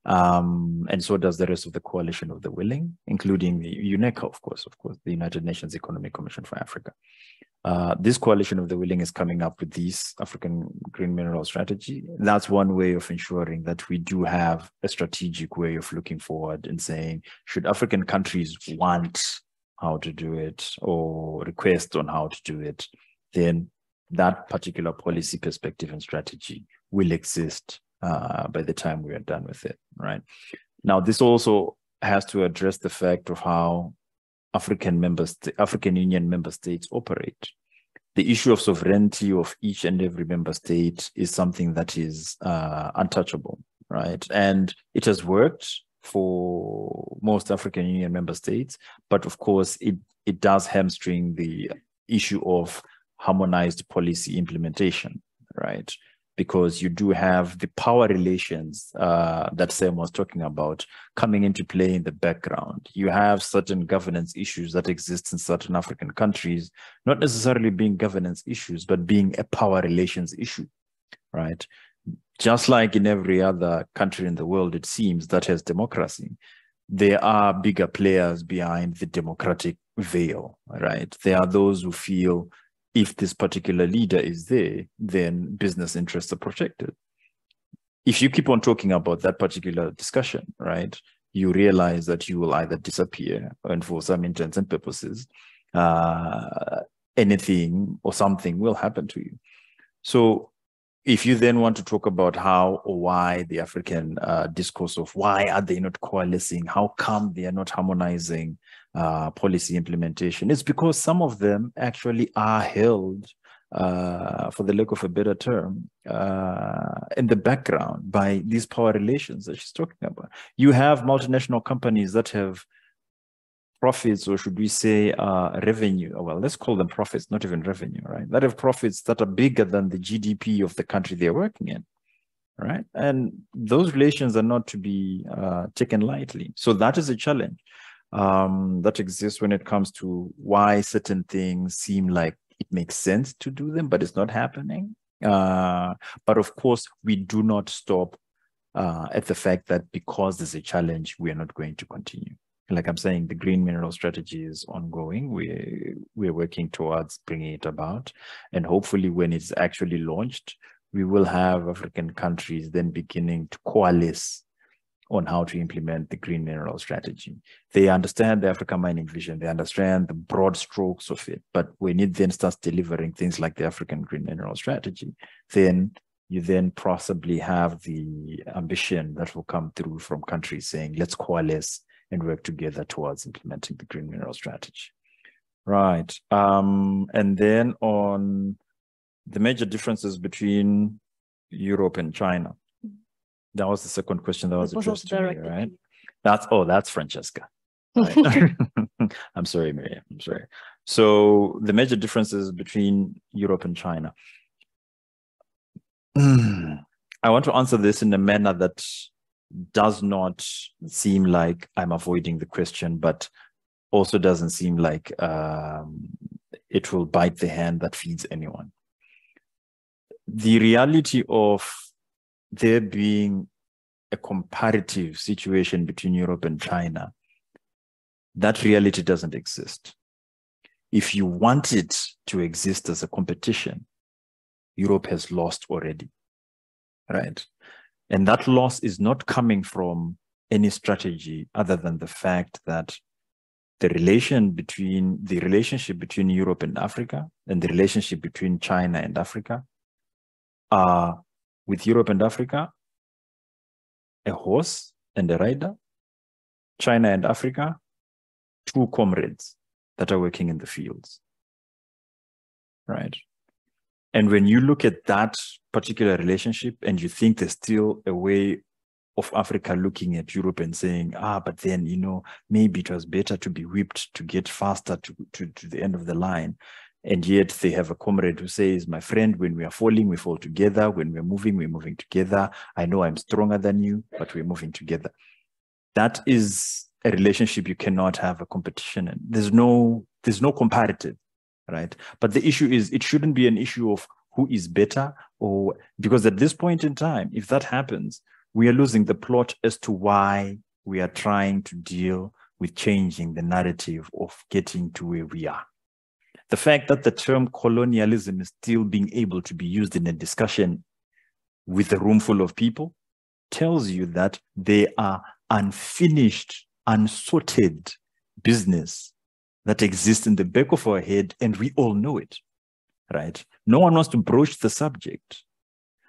And so does the rest of the coalition of the willing, including the UNECA, of course, the United Nations Economic Commission for Africa. This coalition of the willing is coming up with this African green mineral strategy. That's one way of ensuring that we do have a strategic way of looking forward and saying, should African countries want how to do it or request on how to do it, then that particular policy perspective and strategy will exist by the time we are done with it, right? Now, this also has to address the fact of how African Union member states operate. The issue of sovereignty of each and every member state is something that is untouchable, right? And it has worked for most African Union member states, but of course, it does hamstring the issue of harmonized policy implementation, right? Because you do have the power relations that Sam was talking about coming into play in the background. You have certain governance issues that exist in certain African countries, not necessarily being governance issues, but being a power relations issue, right? Just like in every other country in the world, it seems, that has democracy, there are bigger players behind the democratic veil, right? There are those who feel if this particular leader is there, then business interests are protected. If you keep on talking about that particular discussion, right, you realize that you will either disappear, and for some intents and purposes, anything or something will happen to you. So if you then want to talk about how or why the African discourse of why are they not coalescing, how come they are not harmonizing policy implementation, it's because some of them actually are held for the lack of a better term, in the background by these power relations that she's talking about. You have multinational companies that have profits, or should we say revenue, well, let's call them profits, not even revenue, right? That have profits that are bigger than the GDP of the country they're working in, right? And those relations are not to be taken lightly. So that is a challenge that exists when it comes to why certain things seem like it makes sense to do them, but it's not happening. But of course, we do not stop at the fact that because there's a challenge, we are not going to continue. Like I'm saying, the green mineral strategy is ongoing. We're working towards bringing it about. And hopefully when it's actually launched, we will have African countries then beginning to coalesce on how to implement the green mineral strategy. They understand the Africa Mining Vision. They understand the broad strokes of it. But when it then starts delivering things like the African Green Mineral Strategy, then you then possibly have the ambition that will come through from countries saying, let's coalesce and work together towards implementing the green mineral strategy. Right. And then on the major differences between Europe and China. That was the second question that was addressed to me, right? That's Francesca. Right? I'm sorry, Miriam, I'm sorry. So the major differences between Europe and China. I want to answer this in a manner that does not seem like I'm avoiding the question, but also doesn't seem like it will bite the hand that feeds anyone. The reality of there being a comparative situation between Europe and China, that reality doesn't exist. If you want it to exist as a competition, Europe has lost already, right? And that loss is not coming from any strategy other than the fact that the relationship between Europe and Africa and the relationship between China and Africa are, with Europe and Africa, a horse and a rider. China and Africa, two comrades that are working in the fields, right? And when you look at that particular relationship and you think there's still a way of Africa looking at Europe and saying, but then, you know, maybe it was better to be whipped to get faster to the end of the line. And yet they have a comrade who says, my friend, when we are falling, we fall together. When we're moving together. I know I'm stronger than you, but we're moving together. That is a relationship you cannot have a competition in. There's no comparative, right? But the issue is, it shouldn't be an issue of who is better, or because at this point in time, if that happens, we are losing the plot as to why we are trying to deal with changing the narrative of getting to where we are. The fact that the term colonialism is still being able to be used in a discussion with a room full of people tells you that they are unfinished, unsorted business that exists in the back of our head, and we all know it, right? No one wants to broach the subject.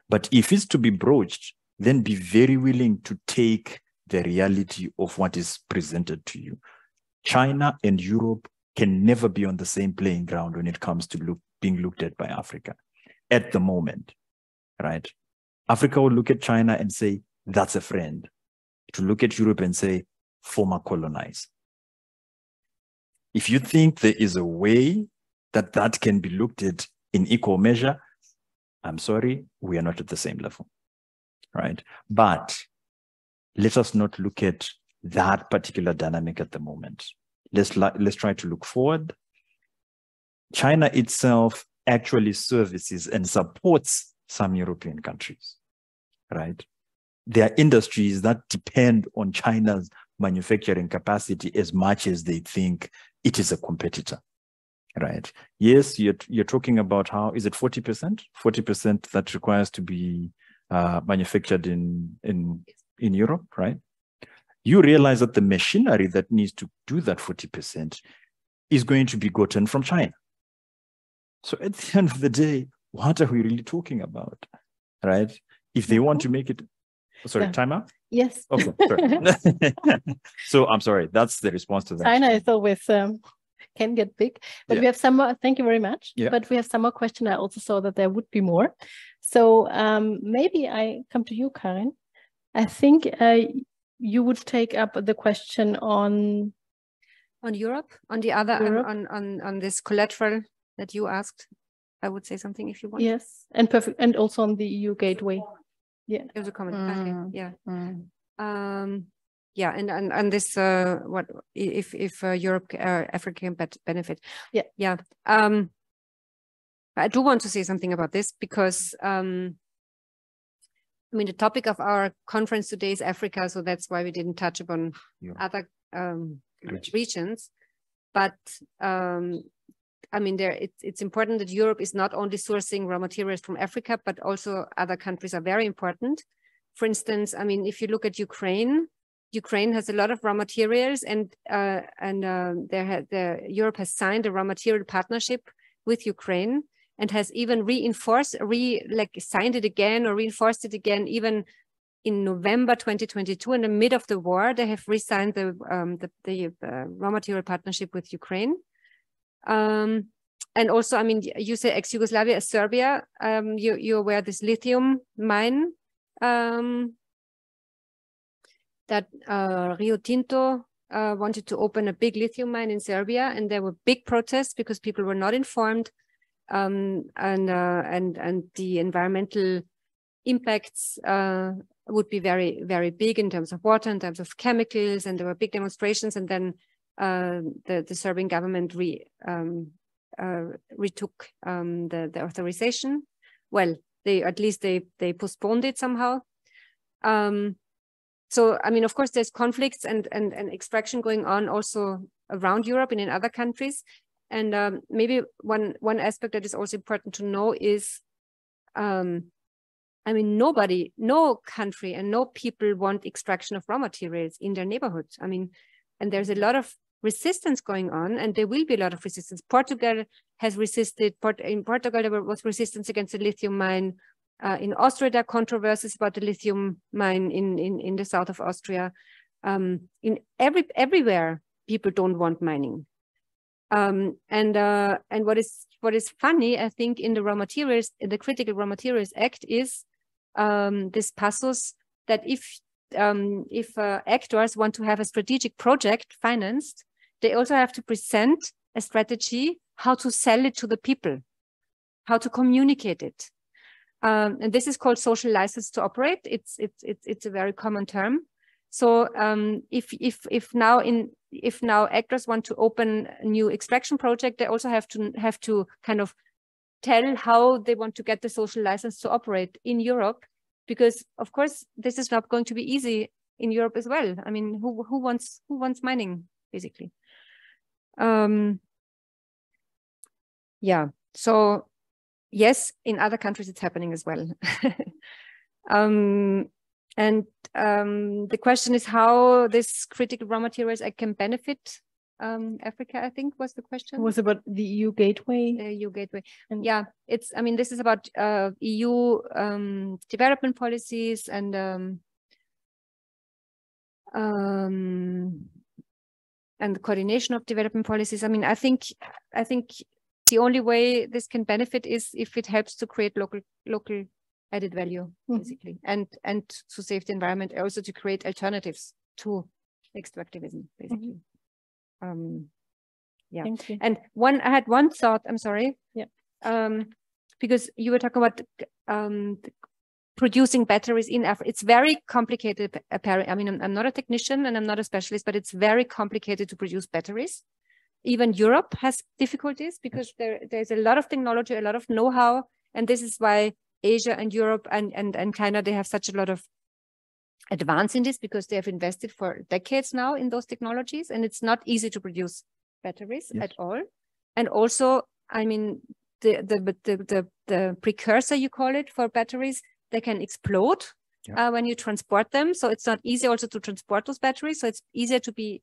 But if it's to be broached, then be very willing to take the reality of what is presented to you. China and Europe can never be on the same playing ground when it comes to being looked at by Africa at the moment, right? Africa will look at China and say, that's a friend. To look at Europe and say, former colonizer. If you think there is a way that that can be looked at in equal measure, I'm sorry, we are not at the same level, right? But let us not look at that particular dynamic at the moment. Let's try to look forward. China itself actually services and supports some European countries, right? There are industries that depend on China's manufacturing capacity as much as they think it is a competitor, right? Yes, you're talking about how, is it 40%? 40% that requires to be manufactured in Europe, right? You realize that the machinery that needs to do that 40% is going to be gotten from China. So at the end of the day, what are we really talking about, right? If they want to make it, sorry, timer? Yes. Okay, sorry. So I'm sorry, that's the response to that. China is always can get big. But Yeah. we have some more, thank you very much. Yeah. But we have some more questions. I also saw that there would be more. So maybe I come to you, Karin. I think you would take up the question on Europe, on the other, Europe. on this collateral that you asked. I would say something if you want. Yes, and perfect, and also on the EU gateway. Yeah, There's a comment. Okay. Yeah. Mm. Yeah, and this what if Europe Africa can benefit? Yeah, yeah. I do want to say something about this because I mean the topic of our conference today is Africa, so that's why we didn't touch upon other regions. But I mean, it's important that Europe is not only sourcing raw materials from Africa, but also other countries are very important. For instance, I mean, if you look at Ukraine has a lot of raw materials, and Europe has signed a raw material partnership with Ukraine and has even signed it again or reinforced it again. Even in November 2022, in the mid of the war, they have re-signed the raw material partnership with Ukraine. And also, I mean, you say ex-Yugoslavia, Serbia. You're aware this lithium mine that Rio Tinto wanted to open a big lithium mine in Serbia, and there were big protests because people were not informed, and the environmental impacts would be very, very big in terms of water, in terms of chemicals, and there were big demonstrations. And then the Serbian government retook the authorization. Well, they postponed it somehow. So I mean, of course, there's conflicts and extraction going on also around Europe and in other countries. And maybe one aspect that is also important to know is, I mean, no country and no people want extraction of raw materials in their neighborhoods. I mean, and there's a lot of resistance going on, and there will be a lot of resistance. Portugal has resisted. In Portugal, there was resistance against the lithium mine. In Austria, there are controversies about the lithium mine in the south of Austria. In everywhere, people don't want mining. And what is funny, I think, in the raw materials, in the Critical Raw Materials Act, is this passus that if actors want to have a strategic project financed, they also have to present a strategy how to sell it to the people, how to communicate it. And this is called social license to operate. It's a very common term. So if now actors want to open a new extraction project, they also have to kind of tell how they want to get the social license to operate in Europe, because of course this is not going to be easy in Europe as well. I mean, who wants mining basically? Yeah. So yes, in other countries it's happening as well. And the question is how this Critical Raw Materials Act can benefit Africa, I think was the question. It was about the EU gateway. EU gateway. And yeah, I mean, this is about EU development policies and the coordination of development policies. I mean, I think the only way this can benefit is if it helps to create local added value, basically, and to save the environment, also to create alternatives to extractivism, basically. Yeah. Thank you. And I had one thought, I'm sorry. Yeah. Because you were talking about producing batteries in Africa. It's very complicated, apparently. I mean, I'm not a technician and I'm not a specialist, but it's very complicated to produce batteries. Even Europe has difficulties because there's a lot of technology, a lot of know-how, and this is why Asia and Europe and China, they have such a lot of advance in this because they have invested for decades now in those technologies, and it's not easy to produce batteries at all. And also, I mean, the precursor, you call it, for batteries, they can explode when you transport them. So it's not easy also to transport those batteries. So it's easier to be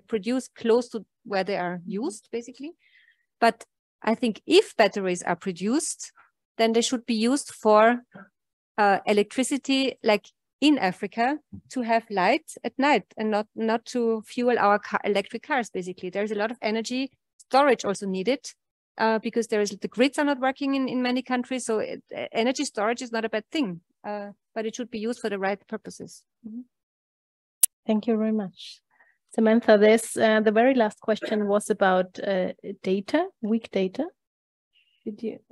produced close to where they are used, basically. But I think if batteries are produced, then they should be used for electricity, like in Africa to have light at night and not to fuel our electric cars, basically. There's a lot of energy storage also needed because the grids are not working in many countries. So energy storage is not a bad thing, but it should be used for the right purposes. Mm-hmm. Thank you very much. Samantha, the very last question was about data, weak data.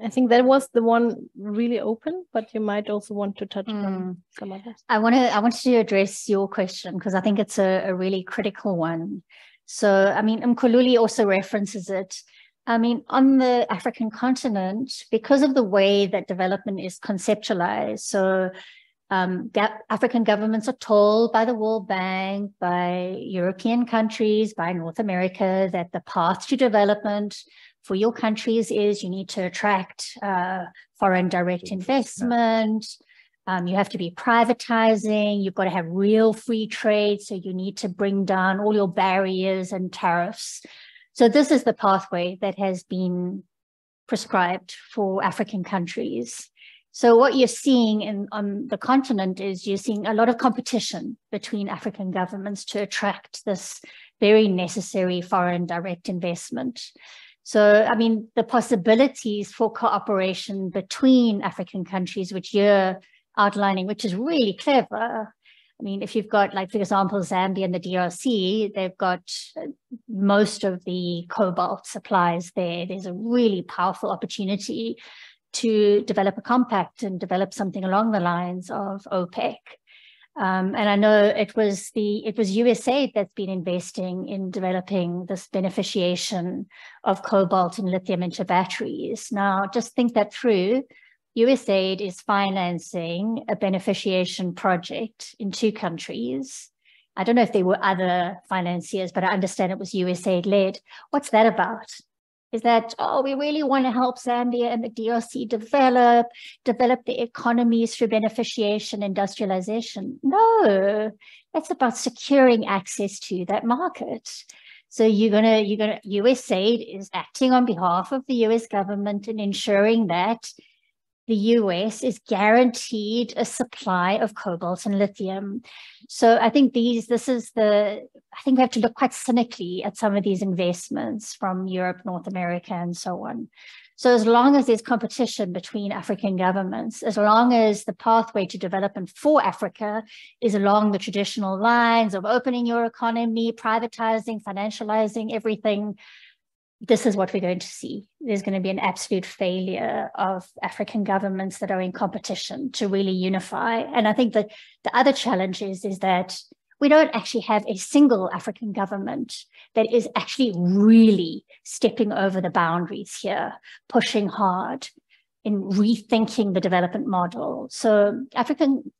I think that was the one really open, but you might also want to touch on some others. I wanted to address your question because I think it's a really critical one. So, I mean, Mkhululi also references it. I mean, on the African continent, because of the way that development is conceptualized, so African governments are told by the World Bank, by European countries, by North America, that the path to development for your countries is you need to attract foreign direct investment. You have to be privatizing. You've got to have real free trade. So you need to bring down all your barriers and tariffs. So this is the pathway that has been prescribed for African countries. So what you're seeing on the continent is you're seeing a lot of competition between African governments to attract this very necessary foreign direct investment. So, I mean, the possibilities for cooperation between African countries, which you're outlining, which is really clever. I mean, if you've got, like, for example, Zambia and the DRC, they've got most of the cobalt supplies there. There's a really powerful opportunity to develop a compact and develop something along the lines of OPEC. And I know it was USAID that's been investing in developing this beneficiation of cobalt and lithium into batteries. Now, just think that through. USAID is financing a beneficiation project in 2 countries. I don't know if there were other financiers, but I understand it was USAID-led. What's that about? Is that, oh, we really want to help Zambia and the DRC develop the economies through beneficiation, industrialization? No, that's about securing access to that market. So USAID is acting on behalf of the US government and ensuring that the US is guaranteed a supply of cobalt and lithium. So I think I think we have to look quite cynically at some of these investments from Europe, North America, and so on. So as long as there's competition between African governments, as long as the pathway to development for Africa is along the traditional lines of opening your economy, privatizing, financializing everything, this is what we're going to see. There's going to be an absolute failure of African governments that are in competition to really unify. And I think that the other challenge is that we don't actually have a single African government that is actually really stepping over the boundaries here, pushing hard in rethinking the development model. So African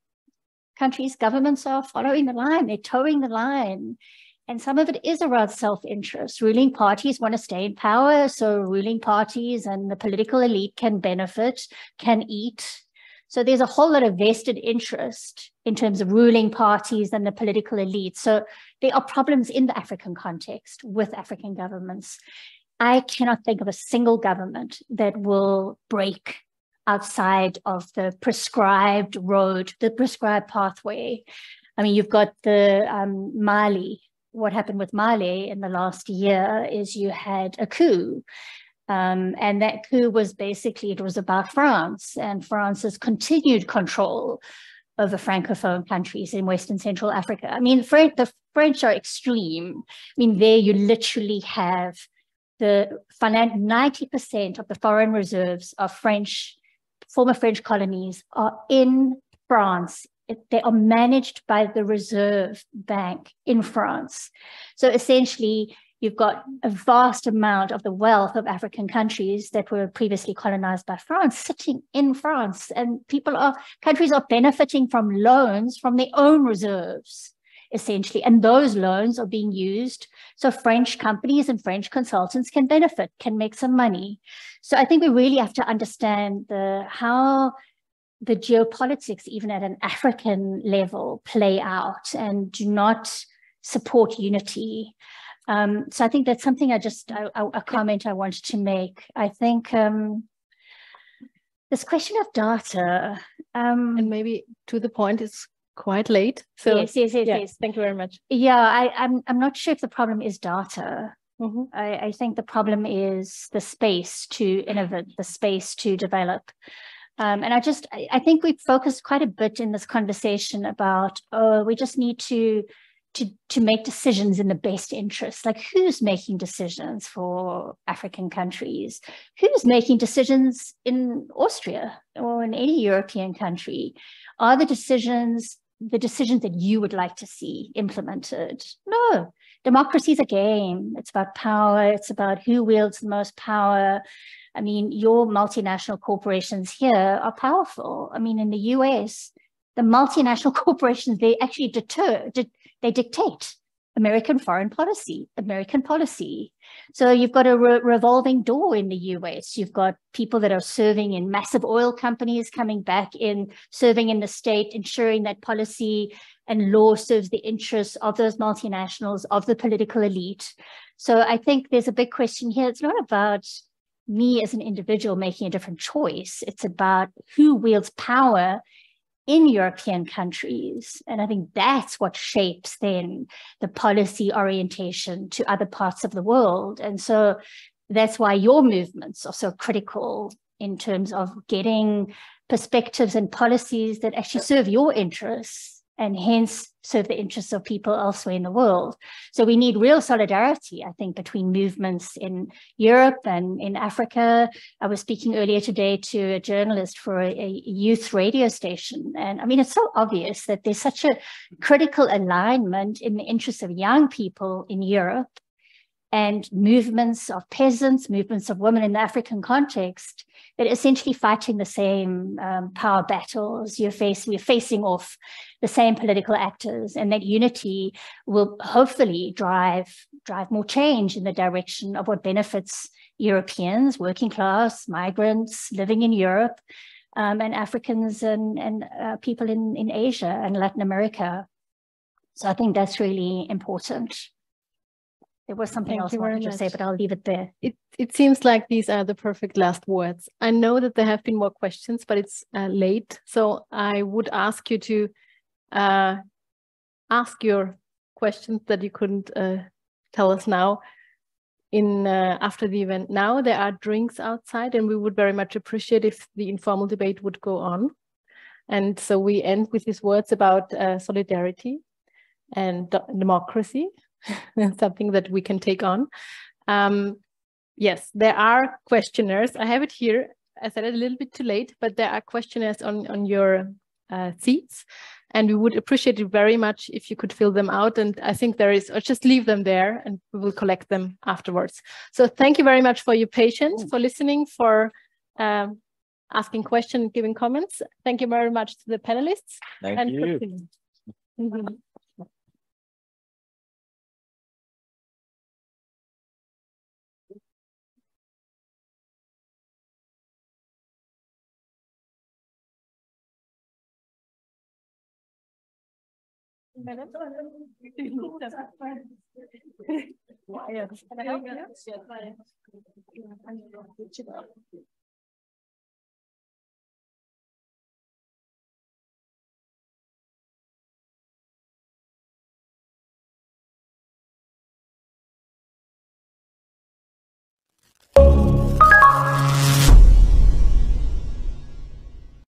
countries, governments are following the line, they're towing the line. And some of it is around self-interest. Ruling parties want to stay in power, so ruling parties and the political elite can benefit, can eat. So there's a whole lot of vested interest in terms of ruling parties and the political elite. So there are problems in the African context with African governments. I cannot think of a single government that will break outside of the prescribed road, the prescribed pathway. I mean, you've got the Mali. What happened with Mali in the last year is you had a coup. And that coup was basically, it was about France and France's continued control over Francophone countries in West and Central Africa. I mean, the French are extreme. I mean, there you literally have the 90% of the foreign reserves of former French colonies are in France. They are managed by the Reserve Bank in France. So essentially, you've got a vast amount of the wealth of African countries that were previously colonized by France sitting in France, and countries are benefiting from loans from their own reserves, essentially, and those loans are being used so French companies and French consultants can benefit, can make some money. So I think we really have to understand how the geopolitics, even at an African level, play out and do not support unity. So I think that's something a comment I wanted to make. I think this question of data. And maybe to the point, it's quite late. So yes. Thank you very much. Yeah, I'm not sure if the problem is data. I think the problem is the space to innovate, the space to develop. And I think we've focused quite a bit in this conversation about, we just need to make decisions in the best interest. Like, who's making decisions for African countries? Who's making decisions in Austria or in any European country? Are the decisions that you would like to see implemented? No. Democracy is a game. It's about power. It's about who wields the most power. I mean, your multinational corporations here are powerful. I mean, in the US, the multinational corporations, they actually they dictate American foreign policy, American policy. So you've got a revolving door in the US. You've got people that are serving in massive oil companies coming back in, serving in the state, ensuring that policy and law serves the interests of those multinationals, of the political elite. So I think there's a big question here. It's not about me as an individual making a different choice. It's about who wields power in European countries. And I think that's what shapes then the policy orientation to other parts of the world. And so that's why your movements are so critical in terms of getting perspectives and policies that actually serve your interests and hence serve the interests of people elsewhere in the world. So we need real solidarity, I think, between movements in Europe and in Africa. I was speaking earlier today to a journalist for a youth radio station. And I mean, it's so obvious that there's such a critical alignment in the interests of young people in Europe and movements of peasants, movements of women in the African context that are essentially fighting the same power battles. We're facing off the same political actors, and that unity will hopefully drive more change in the direction of what benefits Europeans, working class, migrants living in Europe, and Africans and people in Asia and Latin America. So I think that's really important. There was something else I wanted to say, but I'll leave it there. It seems like these are the perfect last words. I know that there have been more questions, but it's late. So I would ask you to ask your questions that you couldn't tell us now after the event. Now there are drinks outside, and we would very much appreciate if the informal debate would go on. And so we end with these words about solidarity and democracy. Something that we can take on. Yes, there are questionnaires. I have it here. I said it a little bit too late, but there are questionnaires on your seats, and we would appreciate it very much if you could fill them out. And I think there is, or just leave them there and we will collect them afterwards. So thank you very much for your patience, for listening, for asking questions, giving comments. Thank you very much to the panelists. Thank you. Madam? Can I help you?